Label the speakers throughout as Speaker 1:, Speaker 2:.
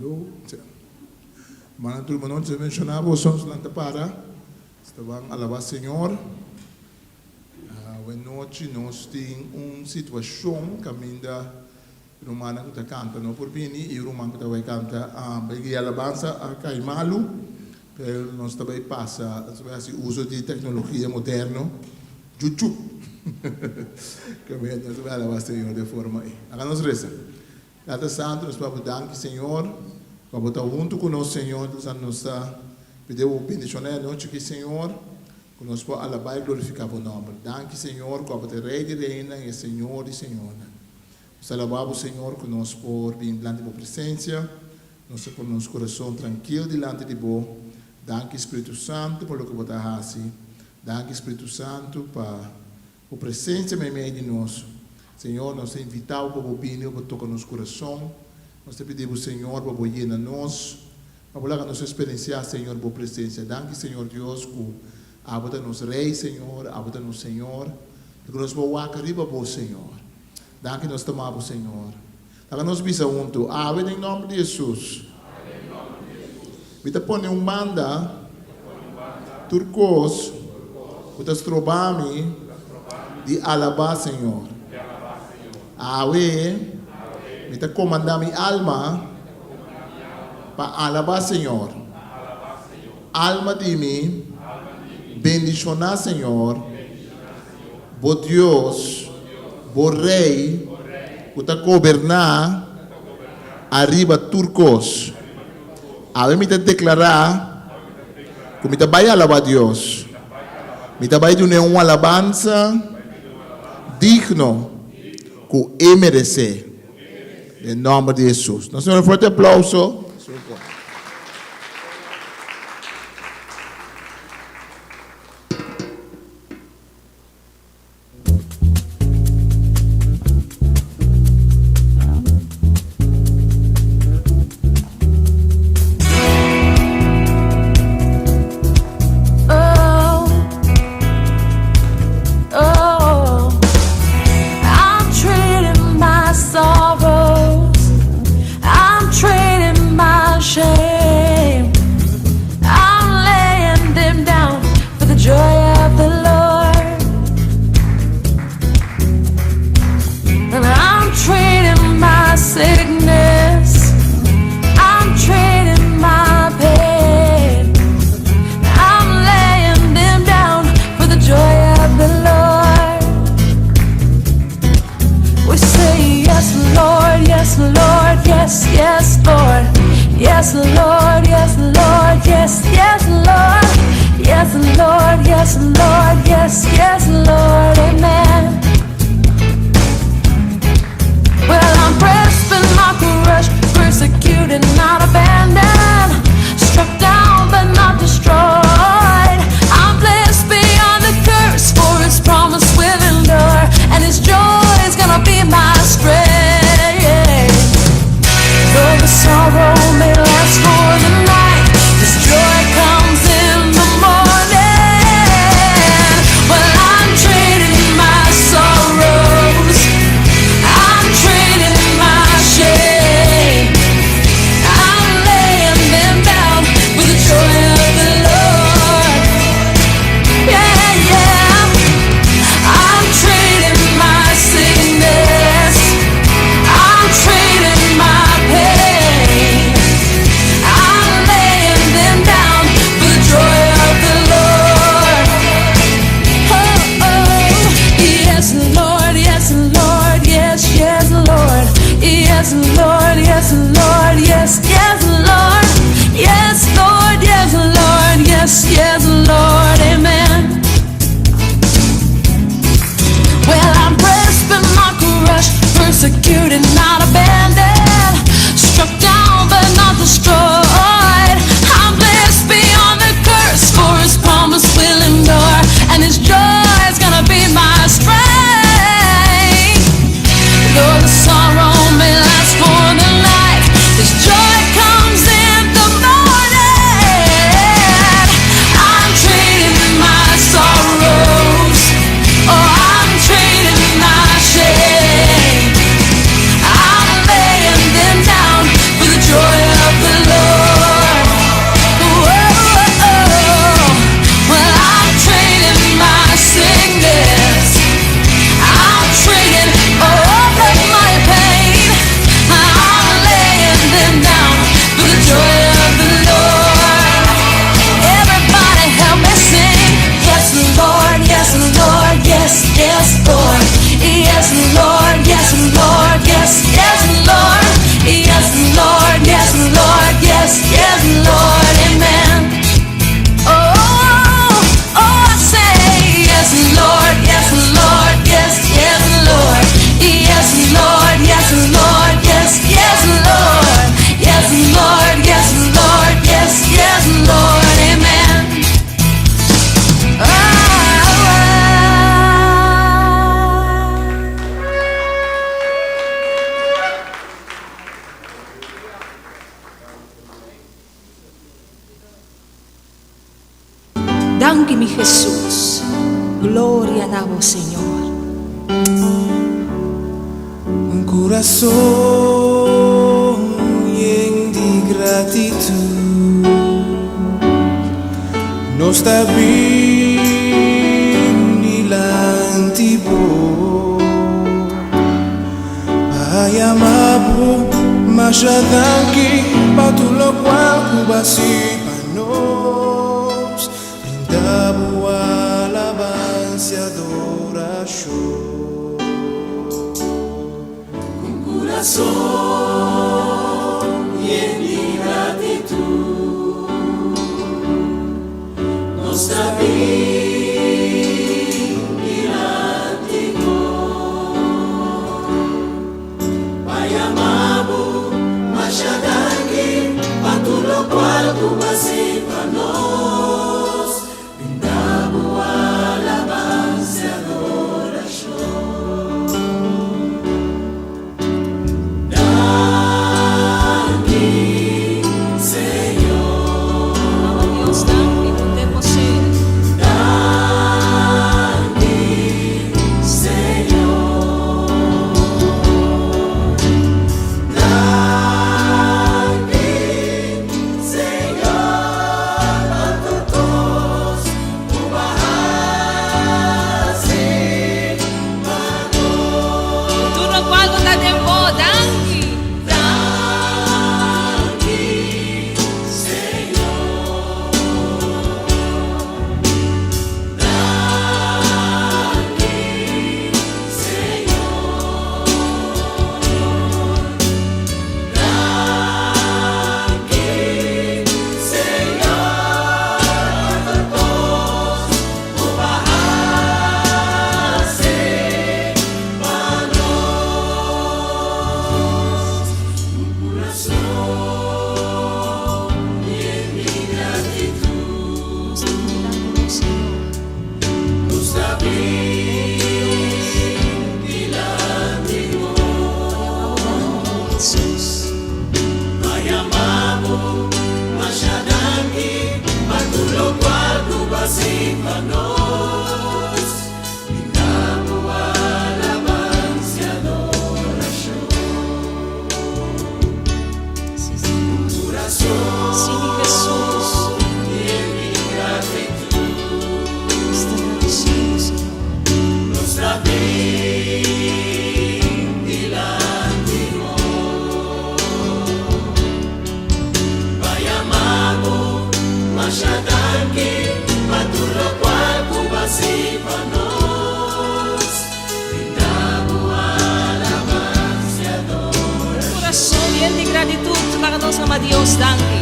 Speaker 1: Hallo. Mana tu manon se mencionava sons lang para. Estavam alabar Senhor. When noite nós temos situação caminda romana que canta no por bini e romana que vai canta bagi alabança a cai malu. Pero nós também passa esse uso de tecnologia moderno. Juju. Caminda nós vai alabar Senhor de forma aí. Agora nós reza. Cada santo nós vamos dar Senhor. Vamos estar junto com o Senhor, nos pedimos bendição à noite que Senhor, que nós possamos alabar e glorificar o nome. Danke Senhor, que você Rei de Reina e Senhor de Senhor. Nós alabamos Senhor, que nós por vir diante da presença, nós por nosso coração tranquilo diante de Você. Danke Espírito Santo por o que você faz. Danke Espírito Santo para a presença em meio de nós. Senhor, nós invitamos para vir para tocar nosso coração. Nós te pedimos, Senhor, para você na nós, para nos experienciar, Senhor, por presença. Danke, Senhor Deus, que habita nos Rei, Senhor, habita nos Senhor, que nos vamos arriba, Senhor. Danke, nós tomamos, Senhor. Danke, nós bisa junto. Ave em nome de Jesus. Vita põe banda, turcos, que te trobami de alabar, Senhor. Ave. Mita comandar minha alma para alabar Senhor. Alma de mim, bendicionar Senhor. Bo Deus, bo Rei, que está governar arriba turcos. A mim declarar que me vai alabar Deus. Me vai dar uma alabança digno que merece. Em nome de Jesus. Nós temos um forte aplauso.
Speaker 2: Joy of the Danke, mi Jesus. Gloria a vos, Señor.
Speaker 3: Un corazón lleno de gratitud no está bien ni la antibo. Vaya mabu, machadanki, patu lo cual cubasi panos, brindabo alabanza y adoración.
Speaker 4: Corazón lleno de gratitud, nos da bien mirativo. Vaya mabu, machadangi, patu lo cual cubasi panos, brindabo alabanza y adoración.
Speaker 2: Sama Dios, danke.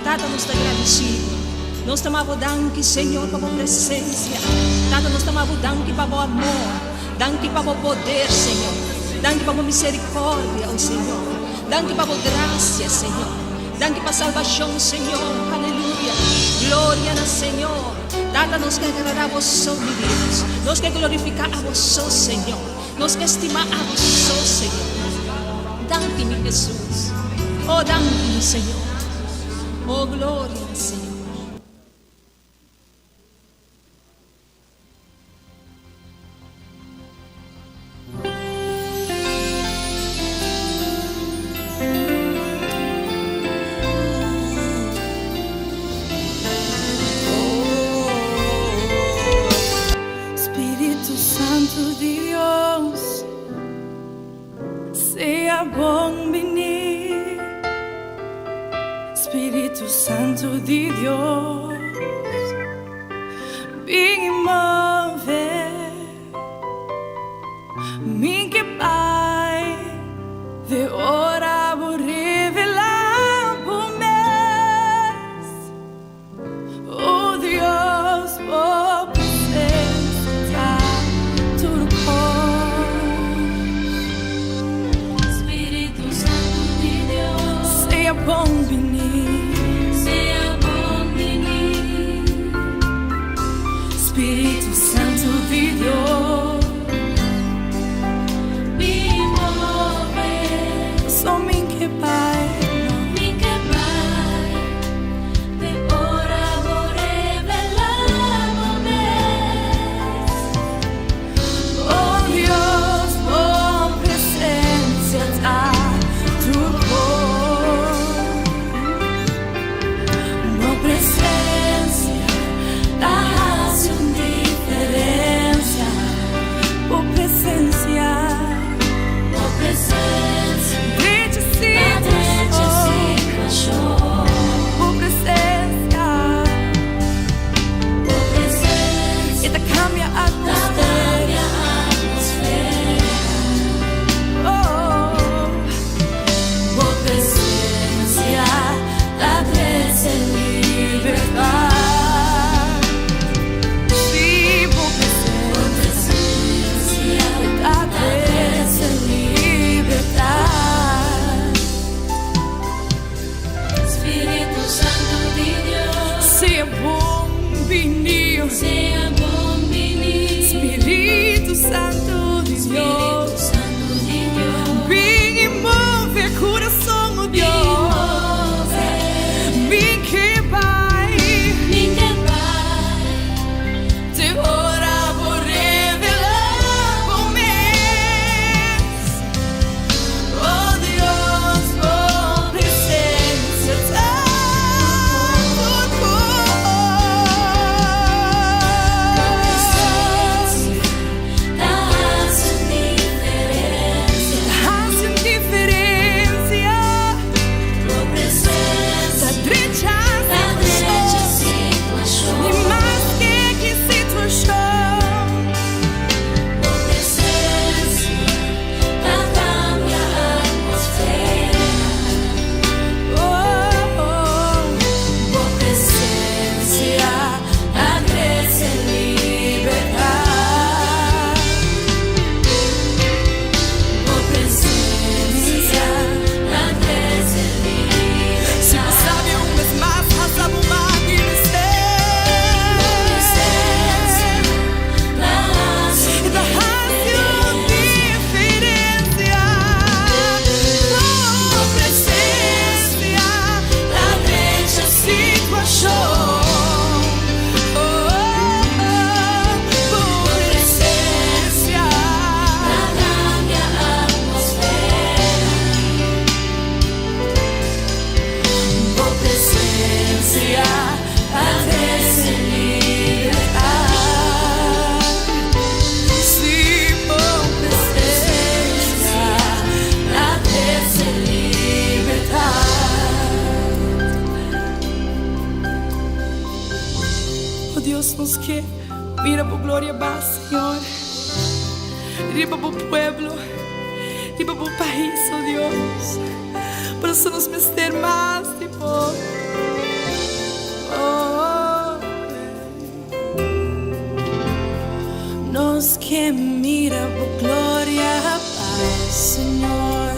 Speaker 2: Tata, nos está agradecido. Nós estamos dando, Senhor, para a presença. Tata, nós estamos dando para o amor. Dando para o poder, Senhor. Danke por misericórdia, oh Senhor. Danke por graça, Senhor. Danke por salvação, Senhor. Aleluia. Glória ao Senhor. Dá-nos que agradar a vós, Deus. Nós que glorificar a vós, Senhor. Nós que estimar a vós, Senhor. Danke-me, Jesus. Oh, danke-me, Senhor. Oh, glória ao Senhor.
Speaker 5: Espírito Santo de Deus, seja bom venir. Espírito Santo de Deus, vem mover. Mim que Pai, de hora vou revelar por mês. Oh Deus, por presença, tudo com. Espírito Santo de Deus, seja bom venir. Espírito Santo de Deus, me move. Só mim que Pai, de hora vou revelar momentos. Oh Deus, por presença tá tudo bom. Por presença tá. Espírito Santo de Deus, vem e move coração, oh Deus. Vem que Pai, de hora vou revelar momentos. Oh Deus, por presença Dios nos que mira por gloria va, Señor. Riba por pueblo, riba por país, oh Dios. Por eso nos meter más, tipo. Oh, nos que mira por gloria va. Señor.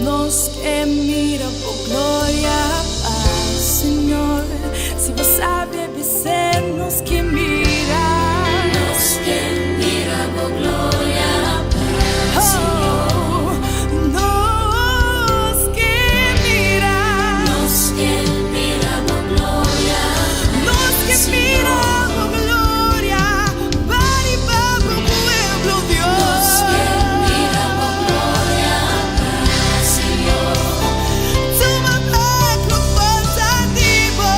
Speaker 5: Nos que mira por gloria, paz, Señor. Si vos sabes vencer, nos que mira por gloria, paz, Señor. Nos que mira por gloria, nos que mira por gloria, para y para el pueblo Dios. Nos que mira por gloria, paz, Señor. Tu mamá con positivo.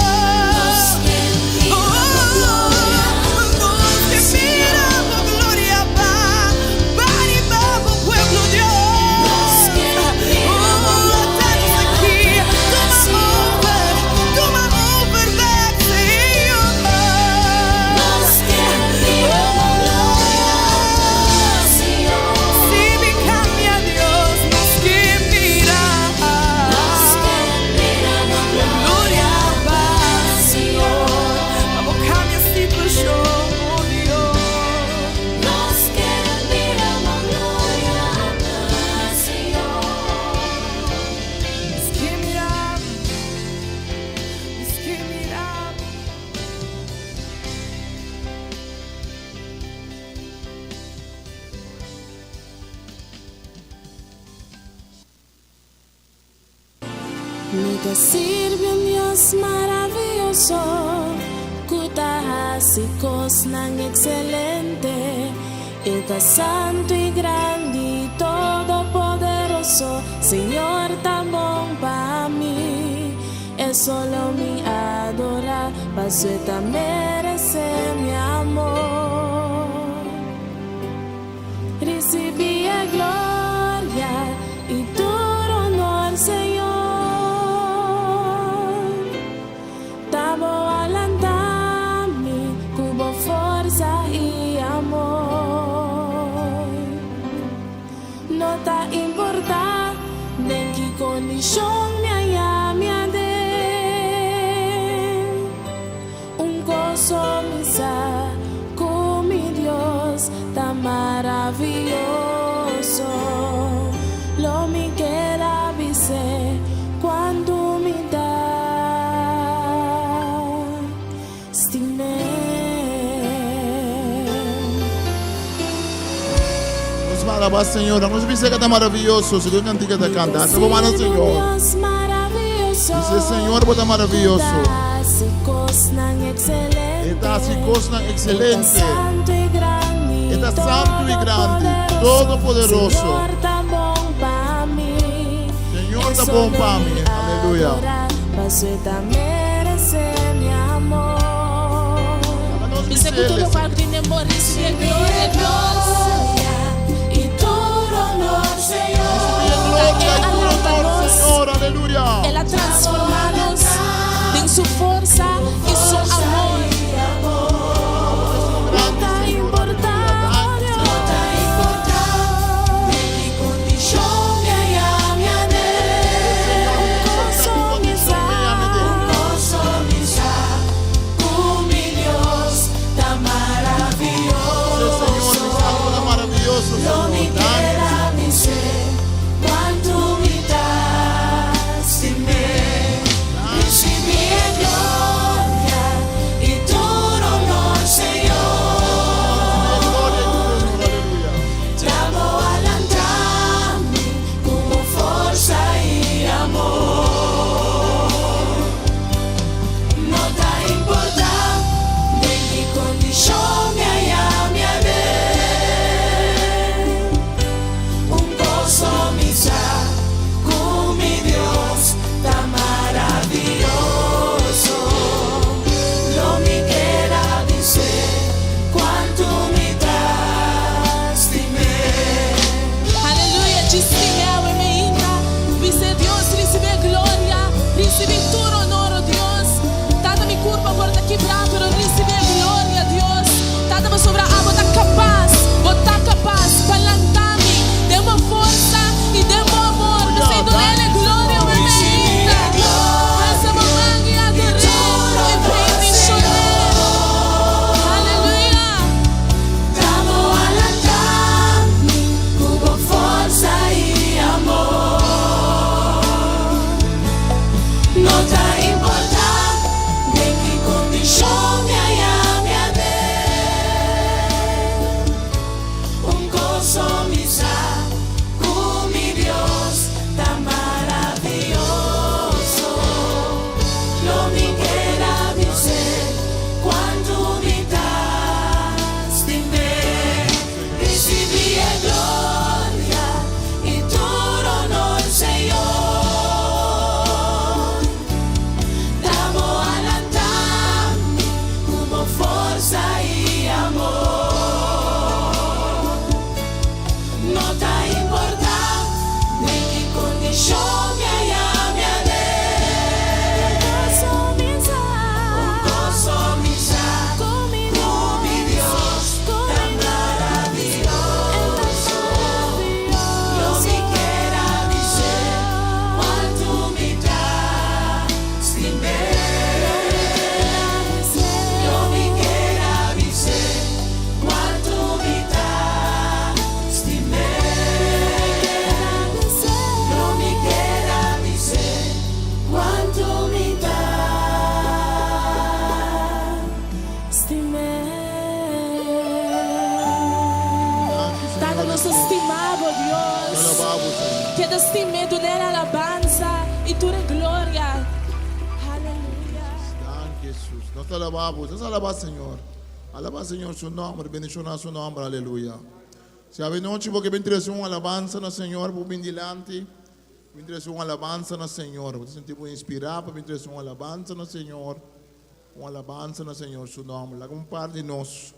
Speaker 5: Nos que mira por gloria, nos que mira por gloria, paz, para y para el pueblo Dios. Nos que mira por gloria, aquí. Toma over back, Señor. Nos que mira por gloria, Señor. Si me cambia Dios, nos que mira por gloria, paz, Señor. Vamos a cambiar situación, oh Dios. Nos que mira por gloria, paz, Señor. Nos que mira.
Speaker 6: Me te sirve un Dios maravilloso, cuta hace cosas excelente, está santo y grande y todopoderoso, Señor tan bon para mí, es solo mi adorar, paso esta merece mi amor, recibí a gloria y tu honor, Señor. No te importa en qué condición me haya un gozo misa con mi Dios tan maravilloso. Lo me queda dice cuando me da estimé.
Speaker 1: Alaba, Senhor. Vamos dizer que está maravilhoso. Seguro que a antiga está cantando. Vamos lá, Senhor. Dice, Senhor, está maravilhoso. Está así, cosa excelente. Está santo y grande. Todopoderoso. Senhor, está bom para mí. Aleluya.
Speaker 6: Dice que todo cual tiene morirse de gloria.
Speaker 1: Señor, aleluya.
Speaker 6: Él ha transformado en su fuerza y su amor. No te importa, no te importa de qué condición me haya mi gozo misa con mi Dios tan maravilloso. nos estimamos,
Speaker 1: Te
Speaker 6: Dios.
Speaker 1: alabamos, Señor.
Speaker 6: Que destime tu nella alabanza y tu gloria. Aleluya.
Speaker 1: Danke, Jesús. Nos te alabamos. Nos alabamos, Señor. Alaba, Señor, su nombre. Bendicionar su nombre. Aleluya. Se a noite porque vem trazer uma alabança no Senhor, por bem dilante. Vem trazer uma alabança no Senhor. Você sentir inspirar para vir trazer uma alabança no Senhor. Uma alabança no Senhor, su nome. Lá como parte de nós.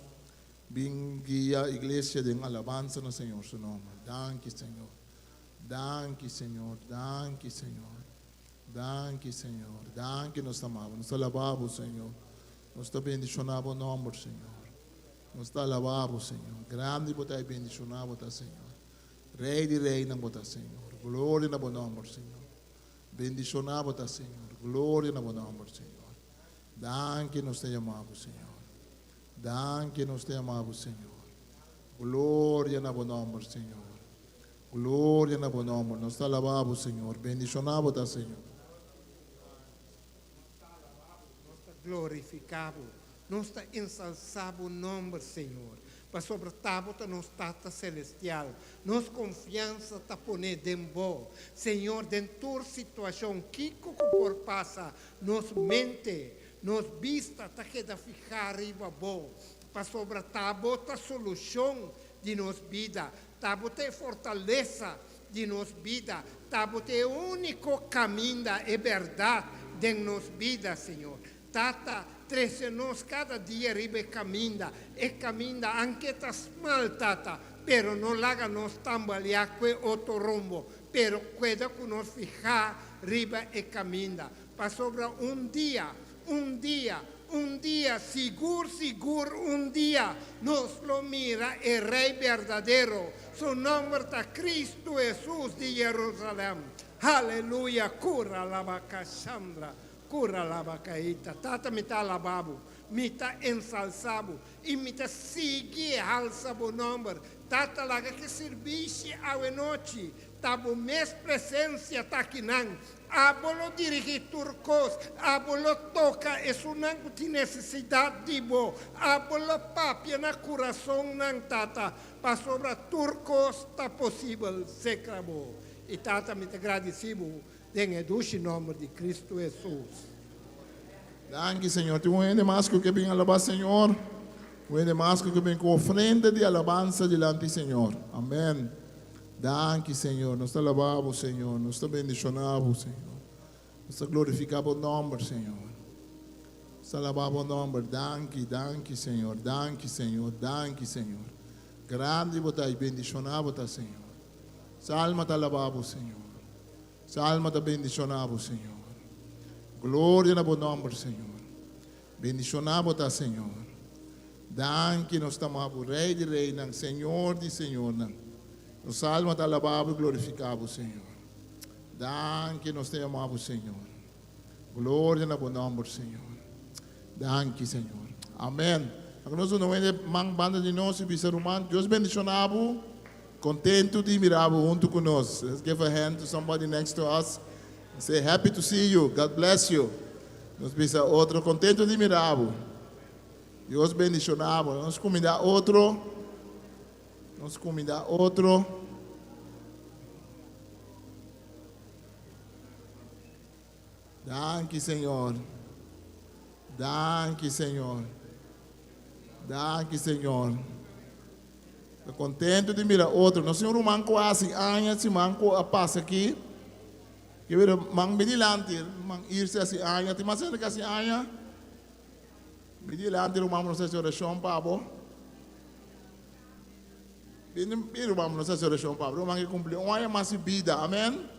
Speaker 1: Vem guia a igreja de alabança no Senhor, su nome. Danke, Senhor. Danke, Senhor. Danke, Senhor. Danke, Senhor. Danke, nos amamos. Nos alabamos, Senhor. Nos te bendicionamos o nome, Senhor. Nos te alabamos, Senhor. Grande botai bendicionamos, Senhor. Rei de rei na bota, Senhor. Glória na bom nome, Senhor. Bendicionamos, Senhor. Glória na bom nome, Senhor. Danke, nos te amamos, Senhor. Danke, nos te amamos, Senhor. Glória na bom nome, Senhor. Glória na bom nome. Nos te alabamos, Senhor. Bendicionamos, Senhor.
Speaker 7: Glorificado, nós está ensalçado o nome do Senhor. Para sobre a tábua nos tata celestial, nos confiança está poner dentro, Senhor, dentro da situação que por passa, nos mente, nos vista, está que da ficar arriba bom. Para sobre a tábua a solução de nos vida, tábua é fortaleza de nos vida, tábua é o único caminho e verdade de nos vida, Senhor. Tata, trece nós cada dia ribe caminha, e caminha anche tas mal, Tata, pero não laga nos tambalear que outro rumbo, pero cuida que nos fijar riba e caminha, para sobre um dia, seguro, um dia, nos lo mira o Rei verdadeiro, seu nome está Cristo Jesus de Jerusalém, aleluia, cura la bacachandra. Cura la bacaíta, tata me tá alabado, me tá ensalçado e me tá seguir alça o nome, tata laga que serviço a noite, tá o mês presença tá aqui não, abolo dirigir turcos, abolo toca, isso não tem necessidade de bo, abolo papia na coração não tata, para sobre turcos tá possível se cravo, e tata me tá agradecido. Em nome de Cristo Jesus.
Speaker 1: Danke, Senhor. Tu é mais que vem alabar, Senhor. Tu é mais que vem com ofrenda de alabança diante do Senhor. Amém. Danke, Senhor. Nós te alabamos, Senhor. Nós te bendicionamos, Senhor. Nós te glorificamos o nome, Senhor. Nós te alabamos o nome. Danke, Senhor. Danke, Senhor. Danke, Senhor. Grande botai bendicionamos, Senhor. Salma te alabamos, Senhor. Salma te bendicionamos, Senhor. Glória na bom nome, Senhor. Bendicionamos, Senhor. Danke, nós estamos Rei de Rei, Senhor de Senhor. Nos salma te alabamos e glorificamos, Senhor. Danke, nós te amamos, Senhor. Glória na bom nome, Senhor. Danke, Senhor. Amém. Agora nós não é mang banda de nós e bisarumano. Deus bendicionamos. Contento de mirar junto conosco. Let's give a hand to somebody next to us. And say, happy to see you. God bless you. Nos bisa outro contento de mirar. Deus bendicionamos. Nos comida outro. Nos comida outro. Danke, Senhor. Danke, Senhor. Danke, Senhor. Contento de mirar outro. Nós senhor manco assim, anha se manco a passa aqui. Que vira mang medilante, mang irse assim anha, te mas que assim anha. Medilante o mam não sei se oração pabo. Bem o mam não sei se oração pabo, mang que cumprir anha mas vida. Amém.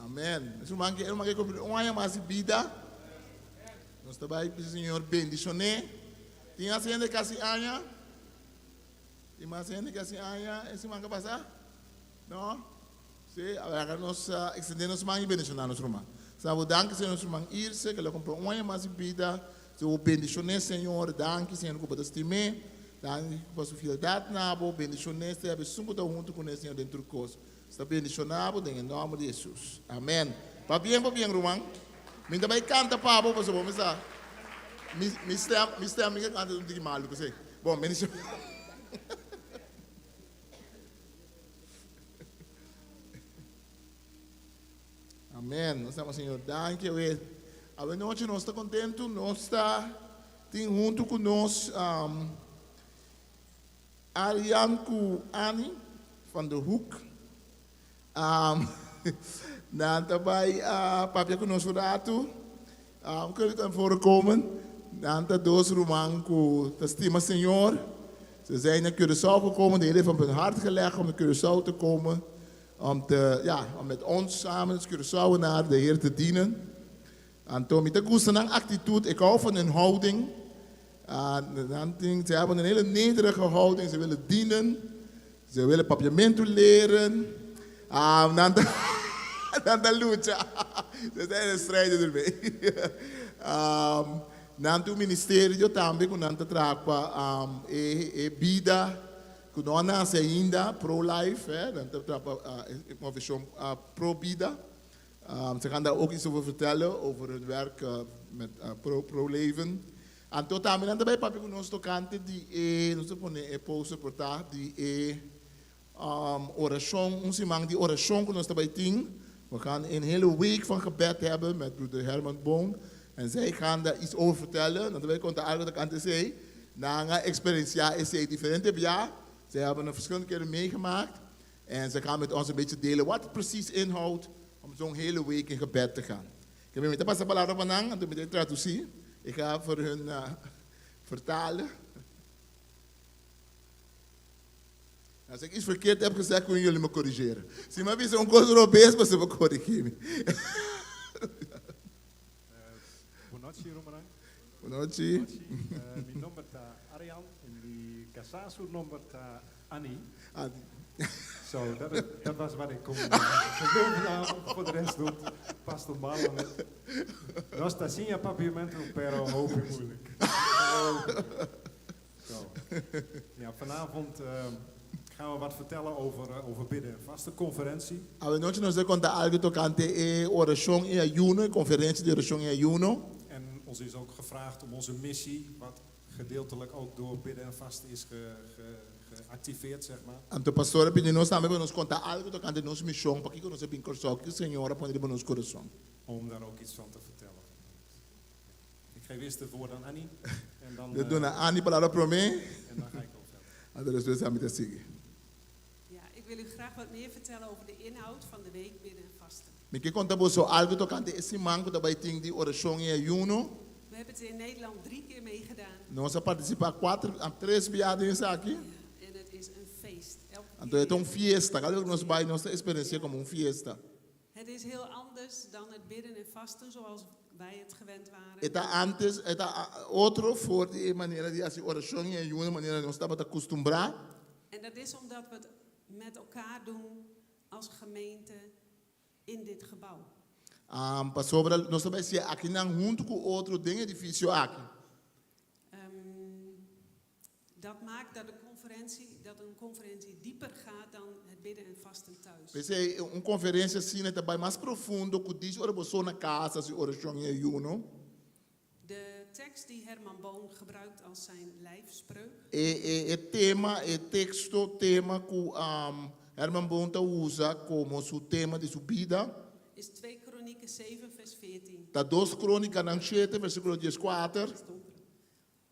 Speaker 1: Amém. Isso manque cumprir uma mais vida. Nós trabalhamos para o Senhor bendicionar. Tinha a cena que assim anha. Tinha a cena que assim anha. Esse manque passar? Não? Se agora nós extendemos mais bendicionar nosso irmão. Sabe, danke Senhor nosso irmão irse que ele comprou uma mais vida. Se o bendicionar Senhor, danke Senhor que pode estimar. Danke por sua fidelidade na boa bendicionar. Se a pessoa está junto com o Senhor dentro do curso. Está bendicionado em nome de Jesus. Amém. Va bien, Román. Minta vai canta Pablo, você vamos lá. Mister amiga canta um de maluco, sei. Bom, bendição. Amém. Nós estamos, Senhor, danke we. A noite nós está contento, nós está tem junto conosco Ariane Annie van der Hoek. Dan daarbij papje conosco rato. Kun je dan voorkomen? Dan dat doos roman ku testima Senhor. Ze zijn naar Curaçao gekomen, de Heer heeft op hun hart gelegd om naar Curaçao te komen. Om met ons samen als Curaçao naar de Heer te dienen. En toen met de goede attitude, ik hou van hun houding. Ze hebben een hele nederige houding, ze willen dienen. Ze willen papiamento leren. Dan de lucha. Ze zijn een strijder ermee. Dan het ministerio também, quando anda trapa vida, quando anda ainda pro-life, dan trapa uma visão pro-vida. Ze gaan daar ook iets over vertellen, over hun werk met pro-leven. En tot aan dan daarbij papi con ons tocante die non si pone pose portar die oração, ons iemand die oração con ons daarbij ting. We gaan een hele week van gebed hebben met broeder Herman Boon. En zij gaan daar iets over vertellen. Dan wij konden algo aan te zeggen. Na een experience is diferente ja. Zij hebben het verschillende keren meegemaakt. En ze gaan met ons een beetje delen wat het precies inhoudt om zo'n hele week in gebed te gaan. Ik heb met de pas palabra vanang en toen met de traductie. Ik ga voor hun vertalen. Als ik iets verkeerd heb gezegd, kunnen jullie me corrigeren. Zie maar wie zo'n koos Europees, maar ze me corrigeren.
Speaker 8: Buonanotte, Romarang.
Speaker 1: Buonanotte.
Speaker 8: Mijn nummer is Arjan en die Casasu nummer is Annie. Zo, dat was wat ik kon vanavond. Voor de rest doet Pastor Marlon. Nós está sim a papiamento, pero hoop je moeilijk. Zo. Ja, vanavond gaan we wat vertellen over bidden en vaste conferentie.
Speaker 1: A noite nós vamos contar algo tocante a oração e ayuno, conferência de oração e ayuno.
Speaker 8: En ons is ook gevraagd om onze missie, wat gedeeltelijk ook door bidden en vasten is geactiveerd, zeg maar.
Speaker 1: En de pastor pediu nós também para nos contar algo tocante nossa missão, para que nós bem coração que o Senhor põe em nosso coração.
Speaker 8: Om daar ook iets van te vertellen. Ik geef eerst het woord aan Annie. En dan,
Speaker 1: De dona Annie palavra para mim.
Speaker 8: En dan ga ik ook verder.
Speaker 1: En de rest we samen te zeggen.
Speaker 9: Ja, ik wil u graag wat meer vertellen over de inhoud van de week bidden en vasten.
Speaker 1: Me que conta você algo tocante esse manco da baiting de oração e ayuno.
Speaker 9: We hebben het in Nederland 3 keer meegedaan.
Speaker 1: Nós participar 3 viagens aqui.
Speaker 9: Ja, en het is een feest.
Speaker 1: Então é um fiesta, cada nós vai nossa experiência como fiesta.
Speaker 9: Het is heel anders dan het bidden en vasten zoals wij het gewend waren.
Speaker 1: Eta antes, eta outro voor de maneira de assim oração e ayuno, maneira nós estamos acostumbrados.
Speaker 9: En dat is omdat we het met elkaar doen als gemeente in dit gebouw.
Speaker 1: Sobre nós também se aqui não junto com outro ding edifício aqui.
Speaker 9: Dat maakt dat een conferentie dieper gaat dan het bidden en vasten thuis.
Speaker 1: Pensei, conferência assim é também mais profundo que diz oração na casa, se oração e ayuno.
Speaker 9: De tekst die Herman Boon gebruikt als zijn lijfspreuk.
Speaker 1: Tema que Herman Boon usa como seu tema de sua vida.
Speaker 9: Is 2 Kronieken 7 vers 14.
Speaker 1: Tá 2 Crônicas 7, versículo 14.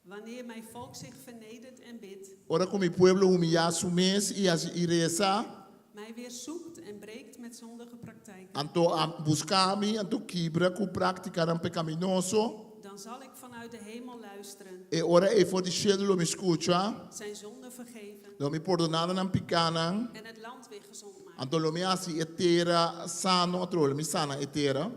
Speaker 9: Wanneer mijn volk zich vernedert en bidt,
Speaker 1: Ora como o pueblo humillar su mes e reza,
Speaker 9: mij weer zoekt en breekt met zondige praktijken,
Speaker 1: anto buscar-me, anto quebra com praticar pecaminoso,
Speaker 9: dan zal ik vanuit de hemel luisteren,
Speaker 1: e ora e for de cielo me escucha,
Speaker 9: zijn zonde vergeven
Speaker 1: lo me perdonado nam picana,
Speaker 9: en het land weer gezond maken.
Speaker 1: anto lo me asi etera sano, atro lo me sana etera.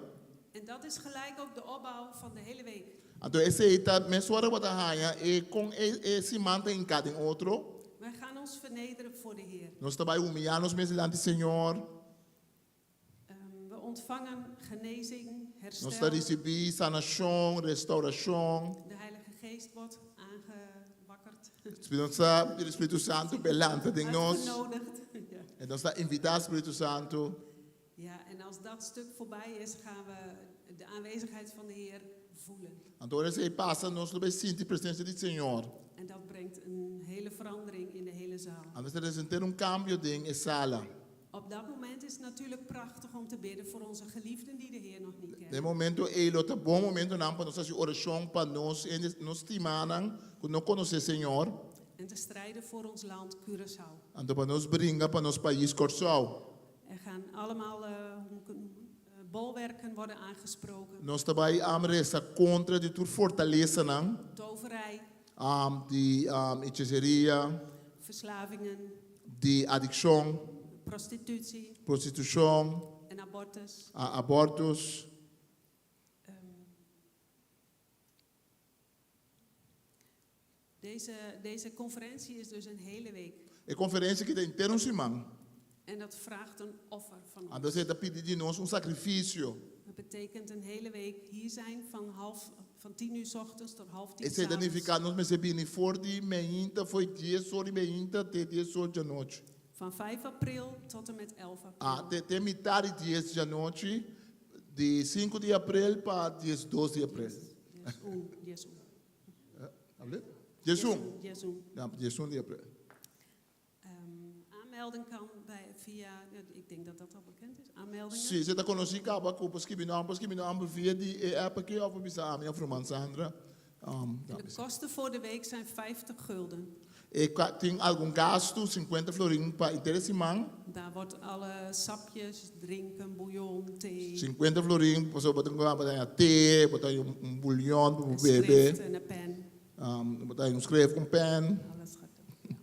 Speaker 9: En dat is gelijk ook de opbouw van de hele week.
Speaker 1: Anto esse eta me suara wat haya e com esse manta em cada outro.
Speaker 9: Wij gaan ons vernederen voor de Heer.
Speaker 1: Nós trabai humilhar-nos mesmo diante do Senhor.
Speaker 9: We ontvangen genezing,
Speaker 1: Nós
Speaker 9: herstel.
Speaker 1: está receber sanação, restauração.
Speaker 9: De Heilige Geest wordt aangewakkerd,
Speaker 1: O Espírito Santo belanta de nós.
Speaker 9: uitgenodigd. Ja.
Speaker 1: En dan staat invitar Espírito Santo.
Speaker 9: Ja, en als dat stuk voorbij is, gaan we de aanwezigheid van de Heer voelen.
Speaker 1: Então, você passa, nós vamos sentir a presença do Senhor.
Speaker 9: En dat brengt een hele verandering in de hele zaal.
Speaker 1: Então, você sentir cambio em sala.
Speaker 9: Op dat moment is het natuurlijk prachtig om te bidden voor onze geliefden die de Heer nog niet
Speaker 1: De
Speaker 9: kennen.
Speaker 1: momento, ele é um bom momento para nós fazer oração para nós, nos timanan, que não conhece o Senhor.
Speaker 9: En te strijden voor ons land Curaçao.
Speaker 1: Então, para nos brincar para nosso país, Curaçao.
Speaker 9: Er gaan allemaal bolwerken worden aangesproken.
Speaker 1: Nós também amresa contra de tudo fortaleza, não?
Speaker 9: Toverij,
Speaker 1: De hechiceria,
Speaker 9: verslavingen,
Speaker 1: de adicção,
Speaker 9: prostitutie
Speaker 1: prostituição,
Speaker 9: en abortus.
Speaker 1: abortos.
Speaker 9: Deze conferentie is dus een hele week.
Speaker 1: É conferência que tem inteiro semana.
Speaker 9: En dat vraagt een offer van ons.
Speaker 1: Então, você está pedindo de nós sacrifício.
Speaker 9: Dat betekent een hele week hier zijn van 10 uur 's ochtends tot 9:30
Speaker 1: Esse
Speaker 9: 's avonds.
Speaker 1: significa nós recebemos for de meinta, foi 10 horas de meinta até 10 horas da noite.
Speaker 9: Van 5 april tot en met 11 april.
Speaker 1: Até metade de 10 da noite, de 5 de abril para 10, 12 de abril.
Speaker 9: Jezoen.
Speaker 1: Jejum.
Speaker 9: Jezoen.
Speaker 1: Ja, Jejum de abril.
Speaker 9: Aanmelden kan via, ik denk dat dat al bekend is, aanmeldingen.
Speaker 1: Sim, você está conosco, acaba com os que me não via de app aqui, eu vou pensar, minha irmã Sandra.
Speaker 9: De kosten voor de week zijn 50 gulden.
Speaker 1: Ik tem algum gasto, 50 florin para interessement.
Speaker 9: Daar wordt alle sapjes, drinken, bouillon, thee,
Speaker 1: 50 florin, para botar thee, botar bouillon para o
Speaker 9: een
Speaker 1: bebê.
Speaker 9: schrift en een pen.
Speaker 1: Botar schrijf com pen.
Speaker 9: Alles gaat er.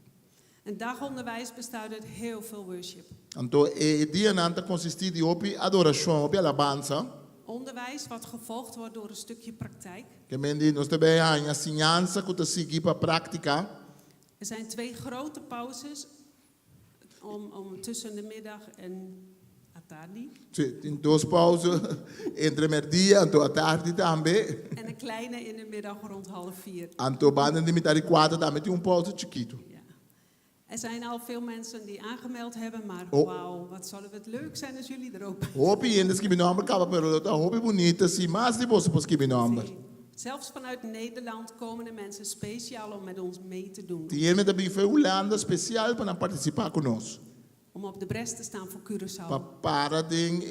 Speaker 9: Een dagonderwijs bestaat uit heel veel worship.
Speaker 1: Então, o dia nanta consistir de adoração, op alabança.
Speaker 9: Onderwijs wat gevolgd wordt door een stukje praktijk.
Speaker 1: Que mendi nós também a ensinança que te seguir para prática.
Speaker 9: Er zijn 2 grote pauzes om tussen de middag en atardi.
Speaker 1: Tem 2 pausas entre meio-dia e a tarde também.
Speaker 9: En een kleine in de middag rond 3:30.
Speaker 1: Então, banda de metade 4 também tem pausa chiquito.
Speaker 9: Ja. Er zijn al veel mensen die aangemeld hebben, maar
Speaker 1: Oh.
Speaker 9: wauw, wat zou het leuk zijn als jullie er ook bij
Speaker 1: Hope ainda que me não acaba pero tá hope bonita sim, mas depois que me não.
Speaker 9: zijn. Zelfs vanuit Nederland komen er mensen speciaal om met ons mee te doen.
Speaker 1: Tem me também foi Holanda especial para participar conosco.
Speaker 9: Om op de bres te staan voor Curaçao.
Speaker 1: Para ding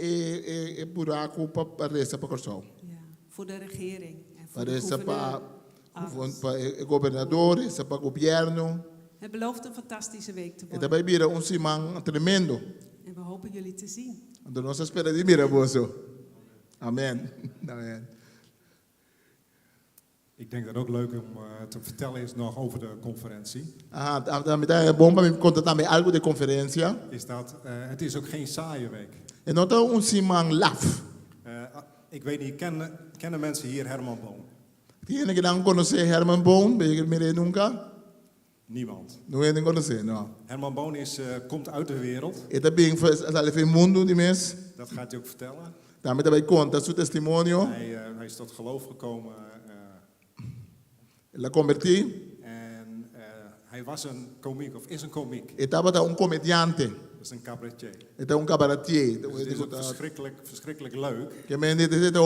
Speaker 1: buraco para resta para Curaçao.
Speaker 9: Ja, voor de regering. En voor
Speaker 1: Para
Speaker 9: de
Speaker 1: essa
Speaker 9: gouverneur.
Speaker 1: para governador, essa para governo.
Speaker 9: Het belooft een fantastische week te
Speaker 1: E
Speaker 9: worden.
Speaker 1: também vira semana tremendo.
Speaker 9: En we hopen jullie te zien.
Speaker 1: Então nós esperamos de miraboso. Amen. Amen.
Speaker 8: Ik denk dat ook leuk om te vertellen is nog over de conferentie.
Speaker 1: Também é bom para me contar também algo de conferência.
Speaker 8: Is dat het is ook geen saaie week.
Speaker 1: E não tá semana laf.
Speaker 8: Ik weet niet, kennen mensen hier Herman Boon?
Speaker 1: Tiene que não conhecer Herman Boon, ben je meer nunca?
Speaker 8: Niemand.
Speaker 1: Não é nem conhecer, não.
Speaker 8: Herman Boon komt uit de wereld.
Speaker 1: E também faz veel mundo de mes.
Speaker 8: Dat gaat hij ook vertellen.
Speaker 1: Também conta seu testemunho.
Speaker 8: Hij is tot geloof gekomen.
Speaker 1: Ela converti.
Speaker 8: En hij was een komiek, of is een komiek.
Speaker 1: E estava comediante.
Speaker 8: Dat is een cabaretier.
Speaker 1: Ele é cabaretier.
Speaker 8: Dus het is ook verschrikkelijk leuk.
Speaker 1: Que men dit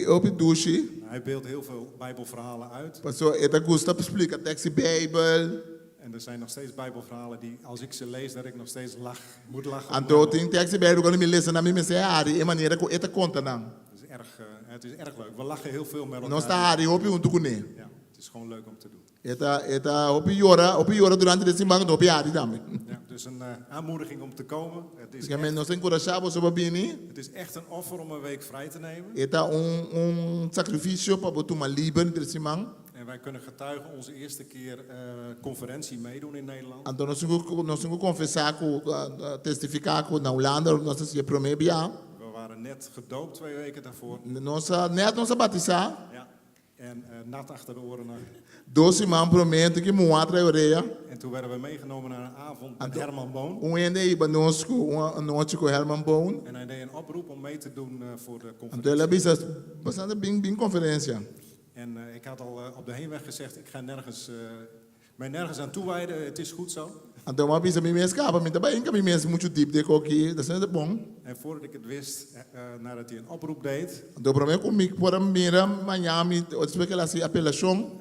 Speaker 1: op douche.
Speaker 8: Hij beeldt heel veel Bijbelverhalen uit.
Speaker 1: Passou, ele gosta de explicar tekst Bijbel.
Speaker 8: En er zijn nog steeds Bijbelverhalen die, als ik ze lees, dat ik nog steeds moet lachen.
Speaker 1: Então tem tekst Bijbel quando me lees na minha mensagem, é maneira que ele conta não.
Speaker 8: Het is erg leuk. We lachen heel veel met elkaar.
Speaker 1: Nós está ali op junto com ele.
Speaker 8: Ja, het is gewoon leuk om te doen.
Speaker 1: Eta op jora durante esse semana op jari também.
Speaker 8: Ja, dus een aanmoediging om te komen.
Speaker 1: Que men nós encorajamos sobre bini.
Speaker 8: Het is echt een offer om een week vrij te nemen.
Speaker 1: Eta sacrifício para botar uma livre entre semana.
Speaker 8: En wij kunnen getuigen onze eerste keer conferentie meedoen in Nederland.
Speaker 1: Então nós temos confessar, testificar na Holanda, nós se promebia.
Speaker 8: We waren net gedoopt 2 weken daarvoor.
Speaker 1: Nós batizar.
Speaker 8: Ja. En nat achter de oren.
Speaker 1: 2 semanas prometo que moatra oreia.
Speaker 8: En toen werden we meegenomen naar een avond met Herman Boon.
Speaker 1: Ende iba nosco, een noite com Herman Boon.
Speaker 8: En hij deed een oproep om mee te doen voor de
Speaker 1: Então
Speaker 8: conferentie.
Speaker 1: ela bisa bastante bem conferência.
Speaker 8: En ik had al op de heenweg gezegd, ik ga mij nergens aan toewijden, het is goed zo.
Speaker 1: Então, uma vez a mim me escapa, me também que a mim mesmo muito deep de coque, dat is bom.
Speaker 8: En voordat ik het wist, nadat hij een oproep deed,
Speaker 1: Então, para mim comigo por a mira Miami, o especulação apelação,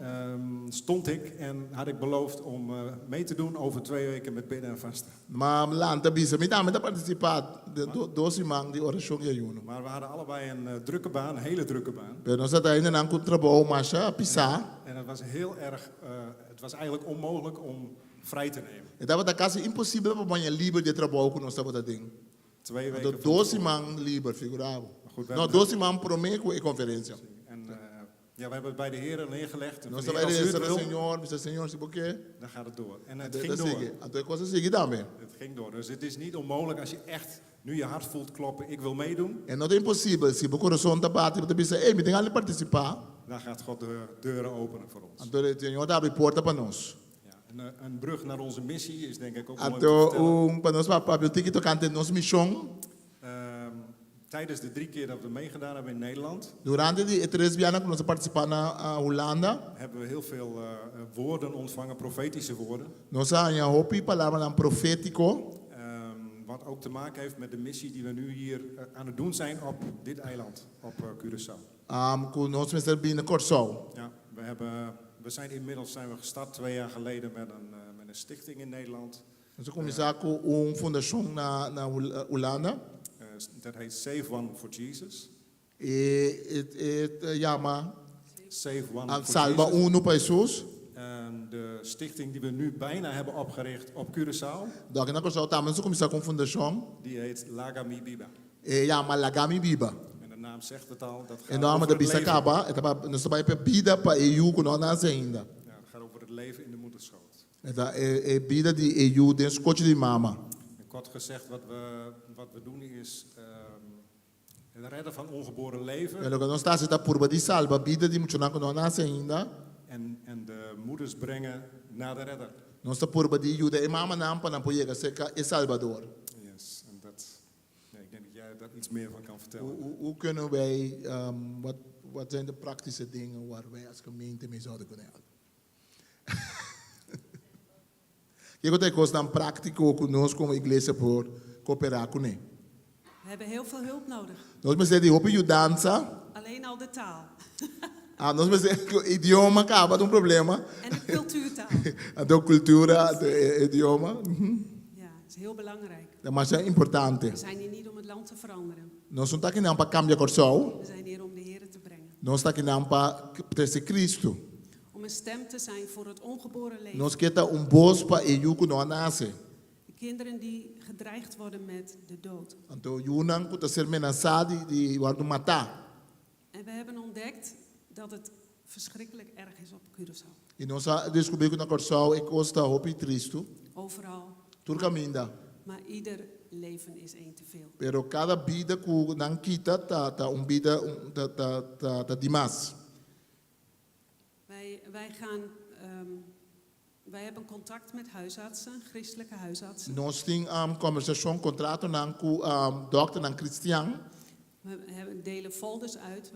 Speaker 8: stond ik en had ik beloofd om mee te doen over 2 weken met bidden en vasten.
Speaker 1: maar lanta bisa, me também participar de 12 man de oração e ayuno.
Speaker 8: Maar we hadden allebei een drukke baan, een hele drukke baan.
Speaker 1: Pero nós está ainda não com trabalho, mas já pisar.
Speaker 8: En het was heel erg, het was eigenlijk onmogelijk om vrij te nemen.
Speaker 1: Então, está quase impossível para banhar livre de trabalho que nós estamos fazendo.
Speaker 8: 2 weken.
Speaker 1: Então, 12 man livre, figurava. Não, 12 man para mim com a conferência.
Speaker 8: En ja, we hebben het bij de Heer neergelegd. En
Speaker 1: Nós
Speaker 8: van de
Speaker 1: estamos
Speaker 8: Heer, als u het
Speaker 1: aí,
Speaker 8: wil,
Speaker 1: Senhor, Senhor, se porque.
Speaker 8: dan gaat het door. En het ging door.
Speaker 1: Então, a coisa segue também.
Speaker 8: Het ging door. Dus het is niet onmogelijk als je echt nu je hart voelt kloppen, ik wil meedoen.
Speaker 1: En não é impossível, se o coração está batendo, você pensa, ei, me tem que participar.
Speaker 8: Dan gaat God de deuren openen voor ons.
Speaker 1: Então, o Senhor abre porta para nós.
Speaker 8: Ja, een brug naar onze missie is denk ik ook mooi om te
Speaker 1: Então,
Speaker 8: vertellen.
Speaker 1: para nós, para o ticket tocante nossa missão,
Speaker 8: Tijdens de 3 keer dat we meegedaan hebben in Nederland,
Speaker 1: durante de 3 anos que nós participamos na Holanda,
Speaker 8: hebben we heel veel woorden ontvangen, profetische woorden.
Speaker 1: nós temos hopi palavra profético,
Speaker 8: Wat ook te maken heeft met de missie die we nu hier aan het doen zijn op dit eiland, op Curaçao.
Speaker 1: com nós mesmo binnen Corsau.
Speaker 8: Ja, we zijn inmiddels gestart 2 jaar geleden met een stichting in Nederland.
Speaker 1: Nós começamos com fundação na Holanda.
Speaker 8: Dat heet Save One for Jesus.
Speaker 1: Chama
Speaker 8: Save One for
Speaker 1: Salva
Speaker 8: Jesus.
Speaker 1: Uno para Jesus.
Speaker 8: En de stichting die we nu bijna hebben opgericht op Curaçao,
Speaker 1: Daqui na Corsau também começamos com fundação.
Speaker 8: die heet Lagami Biba.
Speaker 1: Chama Lagami Biba.
Speaker 8: En de naam zegt het al, dat
Speaker 1: En
Speaker 8: gaat
Speaker 1: nome
Speaker 8: over
Speaker 1: da
Speaker 8: het leven.
Speaker 1: Bisacaba, nós estamos para vida para EU que nós nasce ainda.
Speaker 8: Ja, het gaat over het leven in de moederschoot.
Speaker 1: É vida de EU dentro do coche de mama.
Speaker 8: En kort gezegd, wat we doen is het redden van ongeboren leven.
Speaker 1: Pelo que nós está se por de salva vida de muitos que nós nasce ainda.
Speaker 8: En de moeders brengen naar de redder.
Speaker 1: Nós está por de ajuda e mama não para não poder ser é Salvador.
Speaker 8: Yes, en ik denk dat jij daar iets meer van kan vertellen.
Speaker 1: Hoe kunnen wij, wat zijn de praktische dingen waar wij als gemeente mee zouden kunnen helpen? Que é coisa tão prático conosco como igreja por cooperar com ele.
Speaker 9: We hebben heel veel hulp nodig.
Speaker 1: Nós precisamos de ajudança.
Speaker 9: Alleen al de taal.
Speaker 1: Nós precisamos que o idioma acaba de problema.
Speaker 9: En de cultuurtaal.
Speaker 1: A cultura, o idioma.
Speaker 9: Ja, dat is heel belangrijk.
Speaker 1: Mas é importante.
Speaker 9: We zijn hier niet om het land te veranderen.
Speaker 1: Nós não estamos aqui não para cambiar Corsau.
Speaker 9: We zijn hier om de Heer te brengen.
Speaker 1: Nós estamos aqui não para trazer Cristo.
Speaker 9: Om een stem te zijn voor het ongeboren leven.
Speaker 1: Nós queremos voz para EU que nós nasce.
Speaker 9: De kinderen die gedreigd worden met de dood.
Speaker 1: Então, Yunan que está sendo ameaçado de matar.
Speaker 9: En we hebben ontdekt dat het verschrikkelijk erg is op Curaçao.
Speaker 1: E nós descobrimos que na Corsau é costa hopi triste.
Speaker 9: Overal.
Speaker 1: Tudo caminha.
Speaker 9: Maar ieder leven is één te veel.
Speaker 1: Pero cada vida que não quita tá vida tá demais.
Speaker 9: Wij hebben contact met huisartsen, christelijke huisartsen.
Speaker 1: Nós temos conversação, contrato com dokter en Christian.
Speaker 9: We delen folders uit